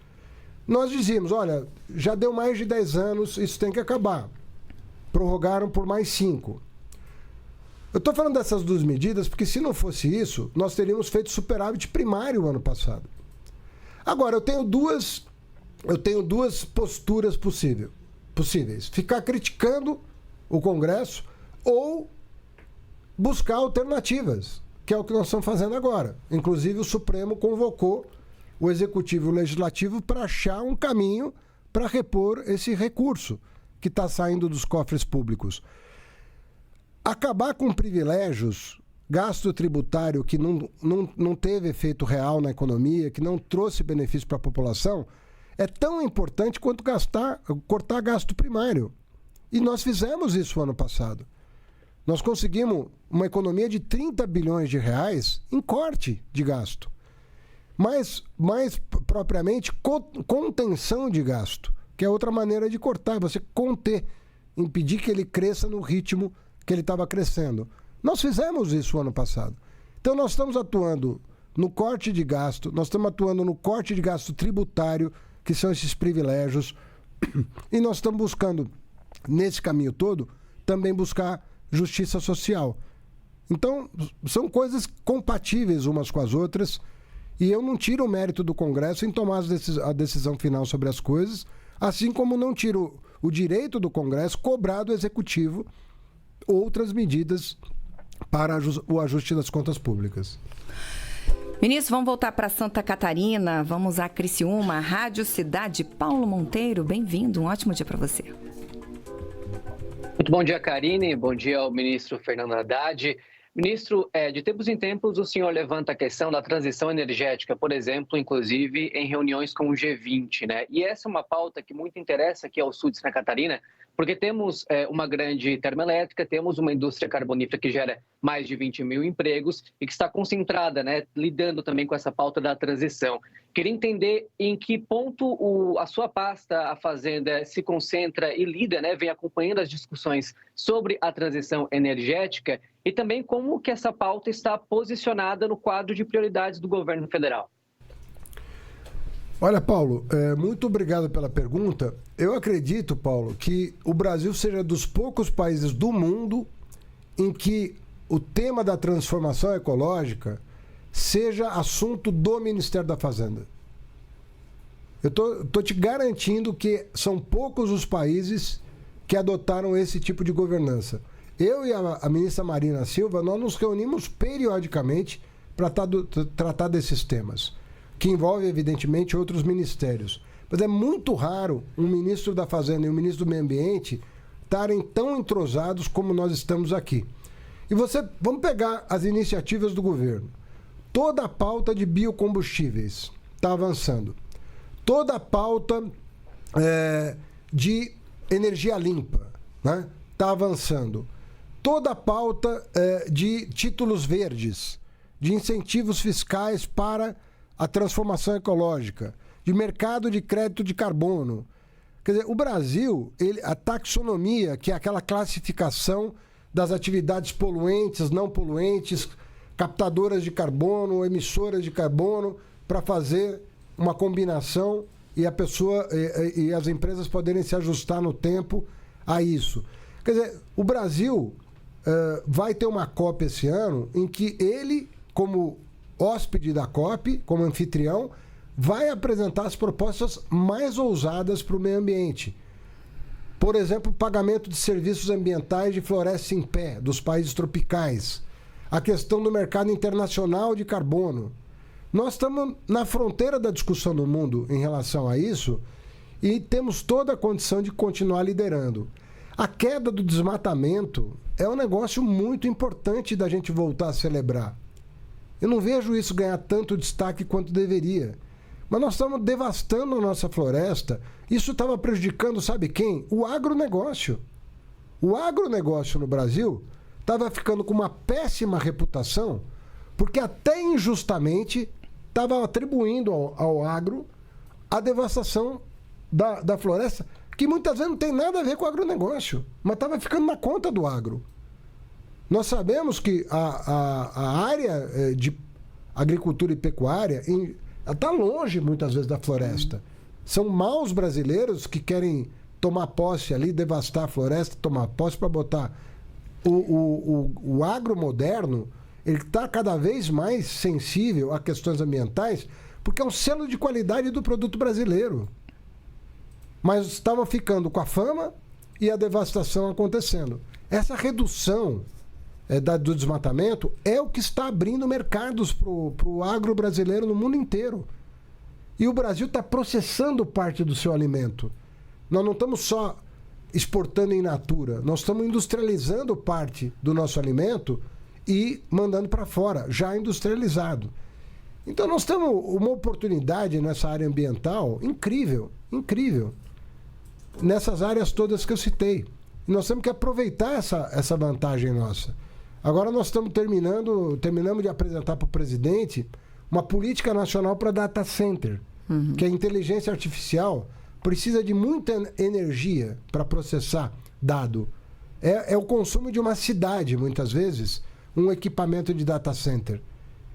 Nós dizíamos, olha, já deu mais de 10 anos, isso tem que acabar. Prorrogaram por mais 5. Eu estou falando dessas 2 medidas porque se não fosse isso, nós teríamos feito superávit primário ano passado. Agora, eu tenho duas posturas possíveis. Ficar criticando o Congresso ou buscar alternativas, que é o que nós estamos fazendo agora. Inclusive, o Supremo convocou o Executivo e o Legislativo para achar um caminho para repor esse recurso que está saindo dos cofres públicos. Acabar com privilégios, gasto tributário que não teve efeito real na economia, que não trouxe benefício para a população, é tão importante quanto cortar gasto primário. E nós fizemos isso ano passado. Nós conseguimos uma economia de 30 bilhões de reais em corte de gasto. Mas, mais propriamente, contenção de gasto, que é outra maneira de cortar, você conter, impedir que ele cresça no ritmo que ele estava crescendo. Nós fizemos isso ano passado. Então, nós estamos atuando no corte de gasto, nós estamos atuando no corte de gasto tributário, que são esses privilégios, e nós estamos buscando, nesse caminho todo, também buscar justiça social. Então, são coisas compatíveis umas com as outras, e eu não tiro o mérito do Congresso em tomar a decisão final sobre as coisas, assim como não tiro o direito do Congresso cobrar do Executivo outras medidas para o ajuste das contas públicas. Ministro, vamos voltar para Santa Catarina, vamos a Criciúma, Rádio Cidade. Paulo Monteiro, bem-vindo, um ótimo dia para você. Muito bom dia, Karine, bom dia ao ministro Fernando Haddad. Ministro, de tempos em tempos o senhor levanta a questão da transição energética, por exemplo, inclusive em reuniões com o G20, né? E essa é uma pauta que muito interessa aqui ao sul de Santa Catarina, porque temos uma grande termoelétrica, temos uma indústria carbonífera que gera mais de 20 mil empregos e que está concentrada, né, lidando também com essa pauta da transição. Queria entender em que ponto a sua pasta, a Fazenda, se concentra e lida, né, vem acompanhando as discussões sobre a transição energética e também como que essa pauta está posicionada no quadro de prioridades do governo federal. Olha, Paulo, muito obrigado pela pergunta. Eu acredito, Paulo, que o Brasil seja dos poucos países do mundo em que o tema da transformação ecológica seja assunto do Ministério da Fazenda. Eu tô te garantindo que são poucos os países que adotaram esse tipo de governança. Eu e a ministra Marina Silva, nós nos reunimos periodicamente para tratar desses temas, que envolve, evidentemente, outros ministérios. Mas é muito raro um ministro da Fazenda e um ministro do Meio Ambiente estarem tão entrosados como nós estamos aqui. E vamos pegar as iniciativas do governo. Toda a pauta de biocombustíveis está avançando. Toda a pauta de energia limpa, né, está avançando. Toda a pauta de títulos verdes, de incentivos fiscais para a transformação ecológica, de mercado de crédito de carbono. Quer dizer, o Brasil, a taxonomia, que é aquela classificação das atividades poluentes, não poluentes, captadoras de carbono, emissoras de carbono, para fazer uma combinação e a pessoa e as empresas poderem se ajustar no tempo a isso. Quer dizer, o Brasil vai ter uma COP esse ano em que ele, como hóspede da COP, como anfitrião, vai apresentar as propostas mais ousadas para o meio ambiente. Por exemplo, pagamento de serviços ambientais de floresta em pé dos países tropicais. A questão do mercado internacional de carbono. Nós estamos na fronteira da discussão do mundo em relação a isso e temos toda a condição de continuar liderando. A queda do desmatamento é um negócio muito importante da gente voltar a celebrar. Eu não vejo isso ganhar tanto destaque quanto deveria. Mas nós estamos devastando a nossa floresta. Isso estava prejudicando, sabe quem? O agronegócio. O agronegócio no Brasil estava ficando com uma péssima reputação, porque até injustamente estava atribuindo ao agro a devastação da floresta, que muitas vezes não tem nada a ver com o agronegócio, mas estava ficando na conta do agro. Nós sabemos que a área de agricultura e pecuária está longe, muitas vezes, da floresta. São maus brasileiros que querem tomar posse ali, devastar a floresta, tomar posse para botar... O agro moderno, ele está cada vez mais sensível a questões ambientais, porque é um selo de qualidade do produto brasileiro. Mas estavam ficando com a fama e a devastação acontecendo. Essa redução do desmatamento é o que está abrindo mercados para o agro brasileiro no mundo inteiro. E o Brasil está processando parte do seu alimento. Nós não estamos só exportando in natura, nós estamos industrializando parte do nosso alimento e mandando para fora, já industrializado. Então nós temos uma oportunidade nessa área ambiental incrível, incrível, nessas áreas todas que eu citei. E nós temos que aproveitar essa vantagem nossa. Agora nós estamos terminamos de apresentar para o presidente uma política nacional para data center, que a inteligência artificial precisa de muita energia para processar dado. É o consumo de uma cidade, muitas vezes, um equipamento de data center.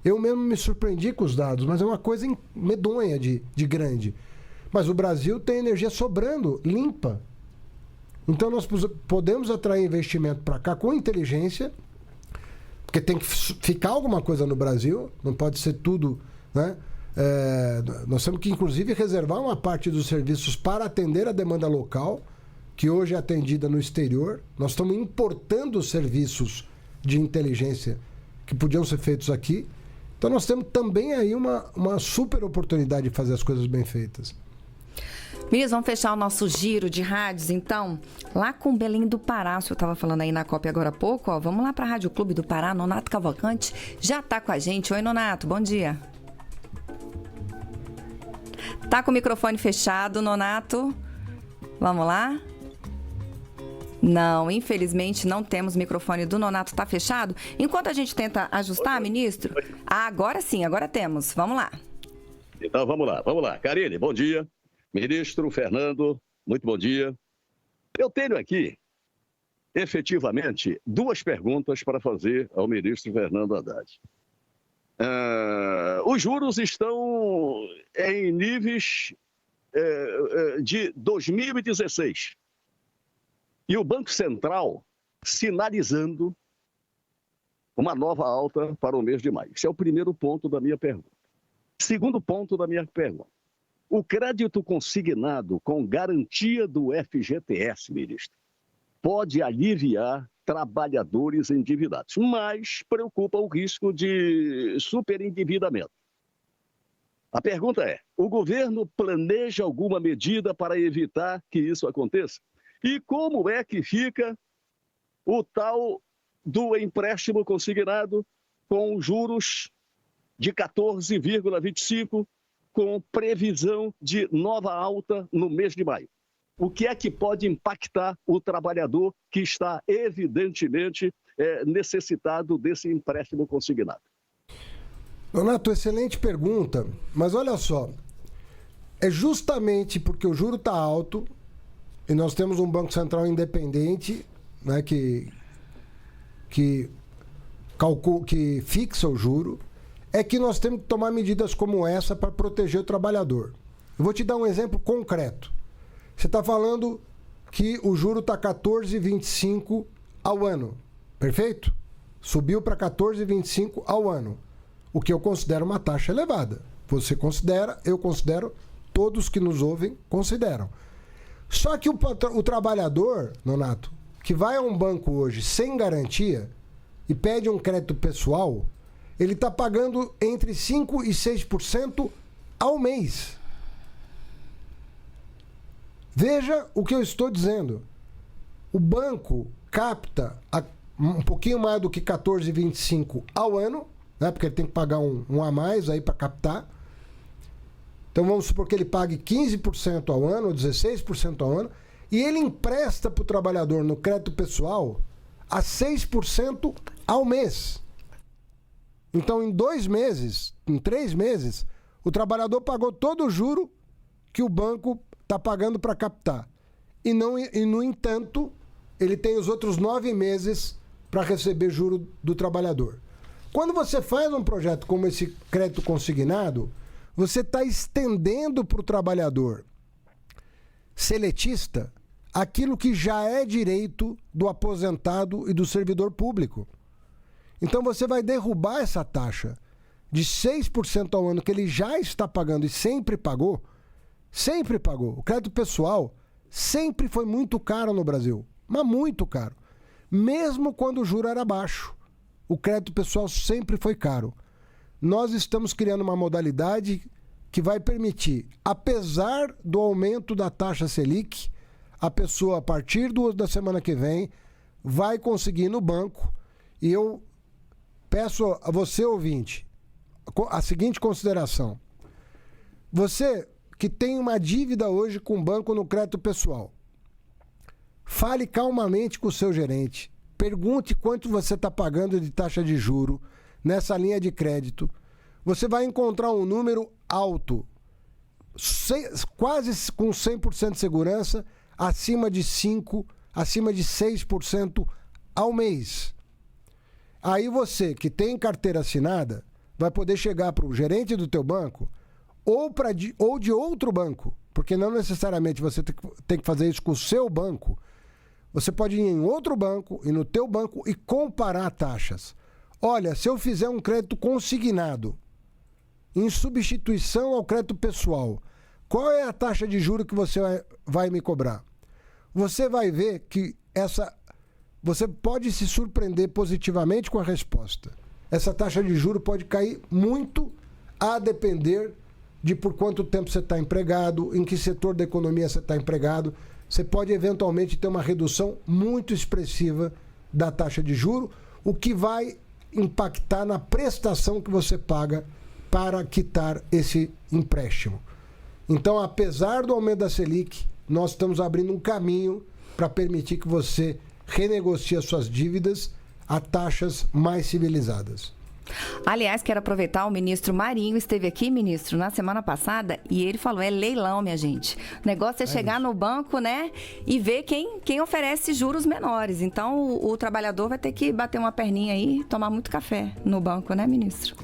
Eu mesmo me surpreendi com os dados, mas é uma coisa medonha de grande. Mas o Brasil tem energia sobrando, limpa. Então nós podemos atrair investimento para cá com inteligência, porque tem que ficar alguma coisa no Brasil, não pode ser tudo, né? Nós temos que, inclusive, reservar uma parte dos serviços para atender a demanda local, que hoje é atendida no exterior. Nós estamos importando serviços de inteligência que podiam ser feitos aqui. Então nós temos também aí uma super oportunidade de fazer as coisas bem feitas. Ministro, vamos fechar o nosso giro de rádios, então, lá com Belém do Pará. O senhor estava falando aí na COP agora há pouco, ó. Vamos lá para a Rádio Clube do Pará. Nonato Cavalcante já está com a gente. Oi, Nonato, bom dia. Tá com o microfone fechado, Nonato. Vamos lá? Não, infelizmente não temos microfone do Nonato, tá fechado. Enquanto a gente tenta ajustar, ministro... agora sim, agora temos. Vamos lá. Então, vamos lá. Karine, bom dia. Ministro Fernando, muito bom dia. Eu tenho aqui, efetivamente, 2 perguntas para fazer ao ministro Fernando Haddad. Os juros estão em níveis de 2016. E o Banco Central sinalizando uma nova alta para o mês de maio. Esse é o primeiro ponto da minha pergunta. Segundo ponto da minha pergunta. O crédito consignado com garantia do FGTS, ministro, pode aliviar trabalhadores endividados, mas preocupa o risco de superendividamento. A pergunta é, o governo planeja alguma medida para evitar que isso aconteça? E como é que fica o tal do empréstimo consignado com juros de 14,25%, com previsão de nova alta no mês de maio? O que é que pode impactar o trabalhador que está, evidentemente, necessitado desse empréstimo consignado? Donato, excelente pergunta, mas olha só, é justamente porque o juro está alto e nós temos um Banco Central independente, né, que fixa o juro, é que nós temos que tomar medidas como essa para proteger o trabalhador. Eu vou te dar um exemplo concreto. Você está falando que o juro está 14,25 ao ano, perfeito? Subiu para 14,25 ao ano, o que eu considero uma taxa elevada. Você considera, eu considero, todos que nos ouvem consideram. Só que o trabalhador, Nonato, que vai a um banco hoje sem garantia e pede um crédito pessoal, ele está pagando entre 5% e 6% ao mês. Veja o que eu estou dizendo. O banco capta um pouquinho mais do que 14,25 ao ano, né, porque ele tem que pagar um a mais aí para captar. Então vamos supor que ele pague 15% ao ano, ou 16% ao ano, e ele empresta para o trabalhador no crédito pessoal a 6% ao mês. Então em 2 meses, em 3 meses, o trabalhador pagou todo o juro que o banco está pagando para captar. E, no entanto, ele tem os outros 9 meses para receber juro do trabalhador. Quando você faz um projeto como esse crédito consignado, você está estendendo para o trabalhador seletista aquilo que já é direito do aposentado e do servidor público. Então você vai derrubar essa taxa de 6% ao ano que ele já está pagando e sempre pagou. Sempre pagou. O crédito pessoal sempre foi muito caro no Brasil, mas muito caro. Mesmo quando o juro era baixo, o crédito pessoal sempre foi caro. Nós estamos criando uma modalidade que vai permitir, apesar do aumento da taxa Selic, a pessoa, a partir da semana que vem, vai conseguir ir no banco. E eu peço a você, ouvinte, a seguinte consideração. Você que tem uma dívida hoje com o banco no crédito pessoal, fale calmamente com o seu gerente. Pergunte quanto você está pagando de taxa de juro nessa linha de crédito. Você vai encontrar um número alto, quase com 100% de segurança, acima de 5%, acima de 6% ao mês. Aí você, que tem carteira assinada, vai poder chegar para o gerente do teu banco ou de outro banco, porque não necessariamente você tem que fazer isso com o seu banco. Você pode ir em outro banco e no teu banco e comparar taxas. Olha, se eu fizer um crédito consignado em substituição ao crédito pessoal, qual é a taxa de juros que você vai me cobrar? Você vai ver que você pode se surpreender positivamente com a resposta. Essa taxa de juros pode cair muito a depender de por quanto tempo você está empregado, em que setor da economia você está empregado. Você pode eventualmente ter uma redução muito expressiva da taxa de juros, o que vai impactar na prestação que você paga para quitar esse empréstimo. Então, apesar do aumento da Selic, nós estamos abrindo um caminho para permitir que você renegocie as suas dívidas a taxas mais civilizadas. Aliás, quero aproveitar, o ministro Marinho esteve aqui, ministro, na semana passada, e ele falou, é leilão, minha gente. O negócio é chegar no banco, né, e ver quem oferece juros menores. Então, o trabalhador vai ter que bater uma perninha aí e tomar muito café no banco, né, ministro?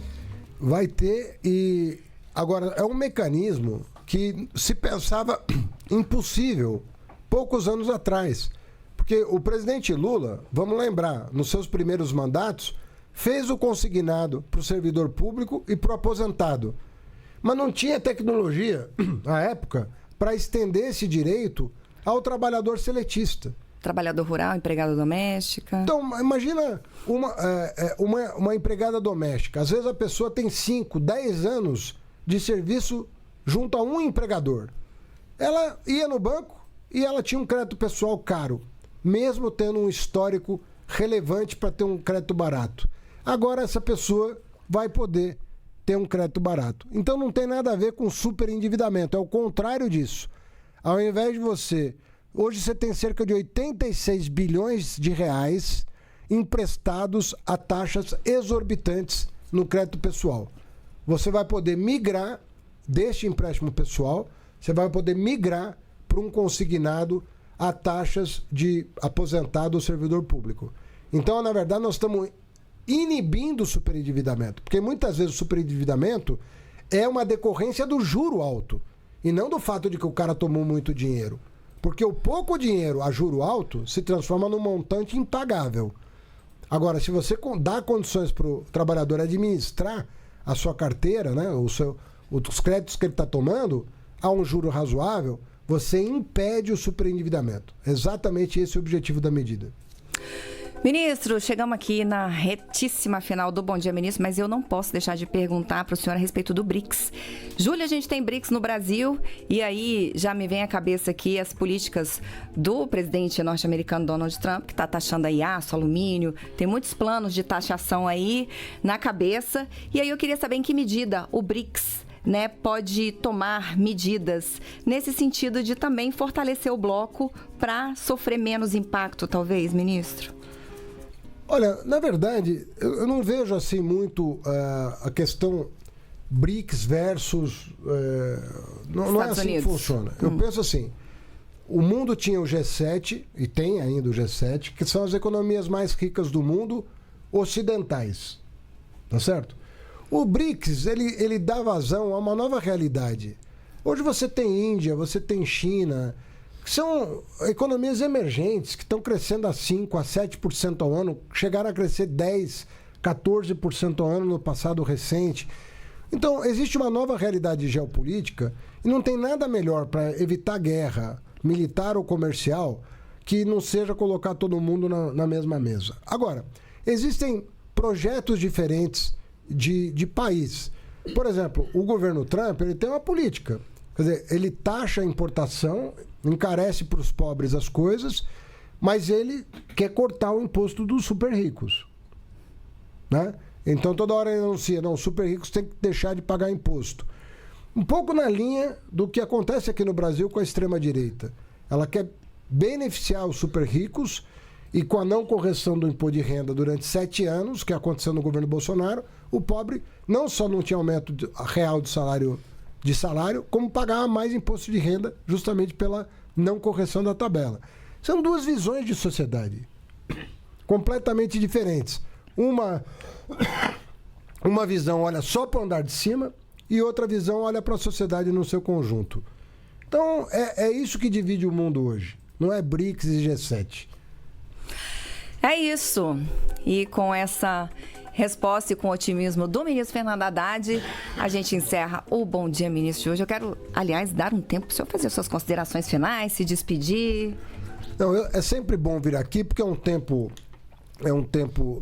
Vai ter, e agora é um mecanismo que se pensava impossível poucos anos atrás. Porque o presidente Lula, vamos lembrar, nos seus primeiros mandatos, fez o consignado para o servidor público e para o aposentado. Mas não tinha tecnologia, à época, para estender esse direito ao trabalhador seletista. Trabalhador rural, empregada doméstica. Então, imagina uma empregada doméstica. Às vezes a pessoa tem 5, 10 anos de serviço junto a um empregador. Ela ia no banco e ela tinha um crédito pessoal caro, mesmo tendo um histórico relevante para ter um crédito barato. Agora essa pessoa vai poder ter um crédito barato. Então não tem nada a ver com superendividamento, é o contrário disso. Ao invés de você... Hoje você tem cerca de 86 bilhões de reais emprestados a taxas exorbitantes no crédito pessoal. Você vai poder migrar deste empréstimo pessoal, você vai poder migrar para um consignado a taxas de aposentado ou servidor público. Então, na verdade, nós estamos inibindo o superendividamento, porque muitas vezes o superendividamento é uma decorrência do juro alto e não do fato de que o cara tomou muito dinheiro. Porque o pouco dinheiro a juro alto se transforma num montante impagável. Agora, se você dá condições para o trabalhador administrar a sua carteira, né, os créditos que ele está tomando, a um juro razoável, você impede o superendividamento. Exatamente esse é o objetivo da medida. Ministro, chegamos aqui na retíssima final do Bom Dia, Ministro, mas eu não posso deixar de perguntar para o senhor a respeito do BRICS. Júlia, a gente tem BRICS no Brasil e aí já me vem à cabeça aqui as políticas do presidente norte-americano Donald Trump, que está taxando aí aço, alumínio, tem muitos planos de taxação aí na cabeça. E aí eu queria saber em que medida o BRICS, né, pode tomar medidas nesse sentido de também fortalecer o bloco para sofrer menos impacto, talvez, ministro? Olha, na verdade, eu não vejo assim muito a questão BRICS versus... não é assim que funciona. Eu penso assim, o mundo tinha o G7, e tem ainda o G7, que são as economias mais ricas do mundo ocidentais. Tá certo? O BRICS, ele dá vazão a uma nova realidade. Hoje você tem Índia, você tem China... que são economias emergentes que estão crescendo a 5%, a 7% ao ano, chegaram a crescer 10%, 14% ao ano no passado recente. Então, existe uma nova realidade geopolítica e não tem nada melhor para evitar guerra militar ou comercial que não seja colocar todo mundo na mesma mesa. Agora, existem projetos diferentes de país. Por exemplo, o governo Trump, ele tem uma política. Quer dizer, ele taxa a importação, encarece para os pobres as coisas, mas ele quer cortar o imposto dos super ricos. Né? Então toda hora ele anuncia, não, os super ricos têm que deixar de pagar imposto. Um pouco na linha do que acontece aqui no Brasil com a extrema-direita. Ela quer beneficiar os super ricos e com a não correção do imposto de renda durante 7 anos, que aconteceu no governo Bolsonaro, o pobre não só não tinha aumento real de salário, como pagava mais imposto de renda justamente pela não correção da tabela. São duas visões de sociedade completamente diferentes. Uma visão olha só para o andar de cima e outra visão olha para a sociedade no seu conjunto. Então, é isso que divide o mundo hoje. Não é BRICS e G7. É isso. E com essa resposta e com o otimismo do ministro Fernando Haddad, a gente encerra o Bom Dia Ministro de hoje. Eu quero, aliás, dar um tempo para o senhor fazer suas considerações finais, se despedir. Não, é sempre bom vir aqui, porque é um tempo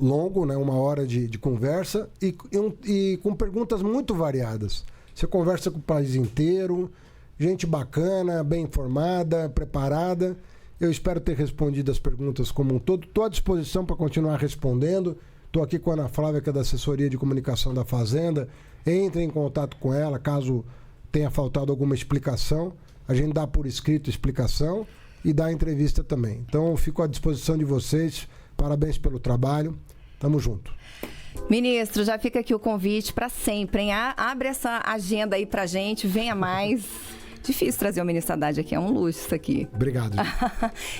longo, né? 1 hora de conversa e com perguntas muito variadas. Você conversa com o país inteiro, gente bacana, bem informada, preparada. Eu espero ter respondido as perguntas como um todo. Estou à disposição para continuar respondendo. Estou aqui com a Ana Flávia, que é da Assessoria de Comunicação da Fazenda. Entre em contato com ela, caso tenha faltado alguma explicação. A gente dá por escrito explicação e dá entrevista também. Então, fico à disposição de vocês. Parabéns pelo trabalho. Tamo junto. Ministro, já fica aqui o convite para sempre, hein? Abre essa agenda aí pra gente, venha mais. Difícil trazer o ministro Haddad aqui, é um luxo isso aqui. Obrigado.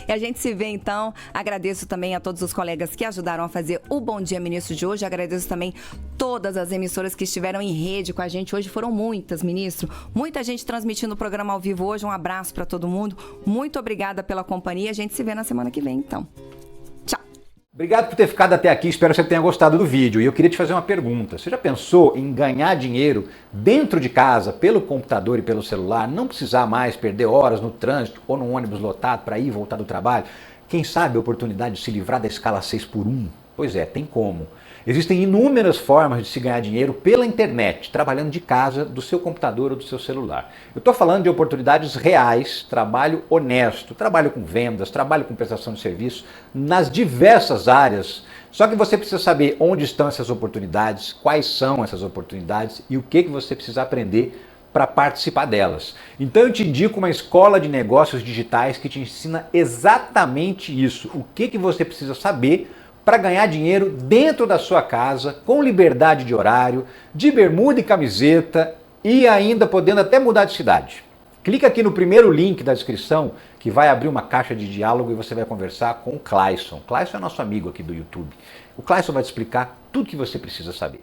E a gente se vê então. Agradeço também a todos os colegas que ajudaram a fazer o Bom Dia Ministro de hoje. Agradeço também todas as emissoras que estiveram em rede com a gente hoje. Foram muitas, ministro. Muita gente transmitindo o programa ao vivo hoje. Um abraço para todo mundo. Muito obrigada pela companhia. A gente se vê na semana que vem, então. Obrigado por ter ficado até aqui, espero que você tenha gostado do vídeo. E eu queria te fazer uma pergunta. Você já pensou em ganhar dinheiro dentro de casa, pelo computador e pelo celular, não precisar mais perder horas no trânsito ou num ônibus lotado para ir e voltar do trabalho? Quem sabe a oportunidade de se livrar da escala 6x1? Pois é, tem como. Existem inúmeras formas de se ganhar dinheiro pela internet, trabalhando de casa, do seu computador ou do seu celular. Eu estou falando de oportunidades reais, trabalho honesto, trabalho com vendas, trabalho com prestação de serviço, nas diversas áreas. Só que você precisa saber onde estão essas oportunidades, quais são essas oportunidades e o que você precisa aprender para participar delas. Então eu te indico uma escola de negócios digitais que te ensina exatamente isso. O que você precisa saber para ganhar dinheiro dentro da sua casa, com liberdade de horário, de bermuda e camiseta e ainda podendo até mudar de cidade. Clica aqui no primeiro link da descrição que vai abrir uma caixa de diálogo e você vai conversar com o Clayson. O Clayson é nosso amigo aqui do YouTube. O Clayson vai te explicar tudo que você precisa saber.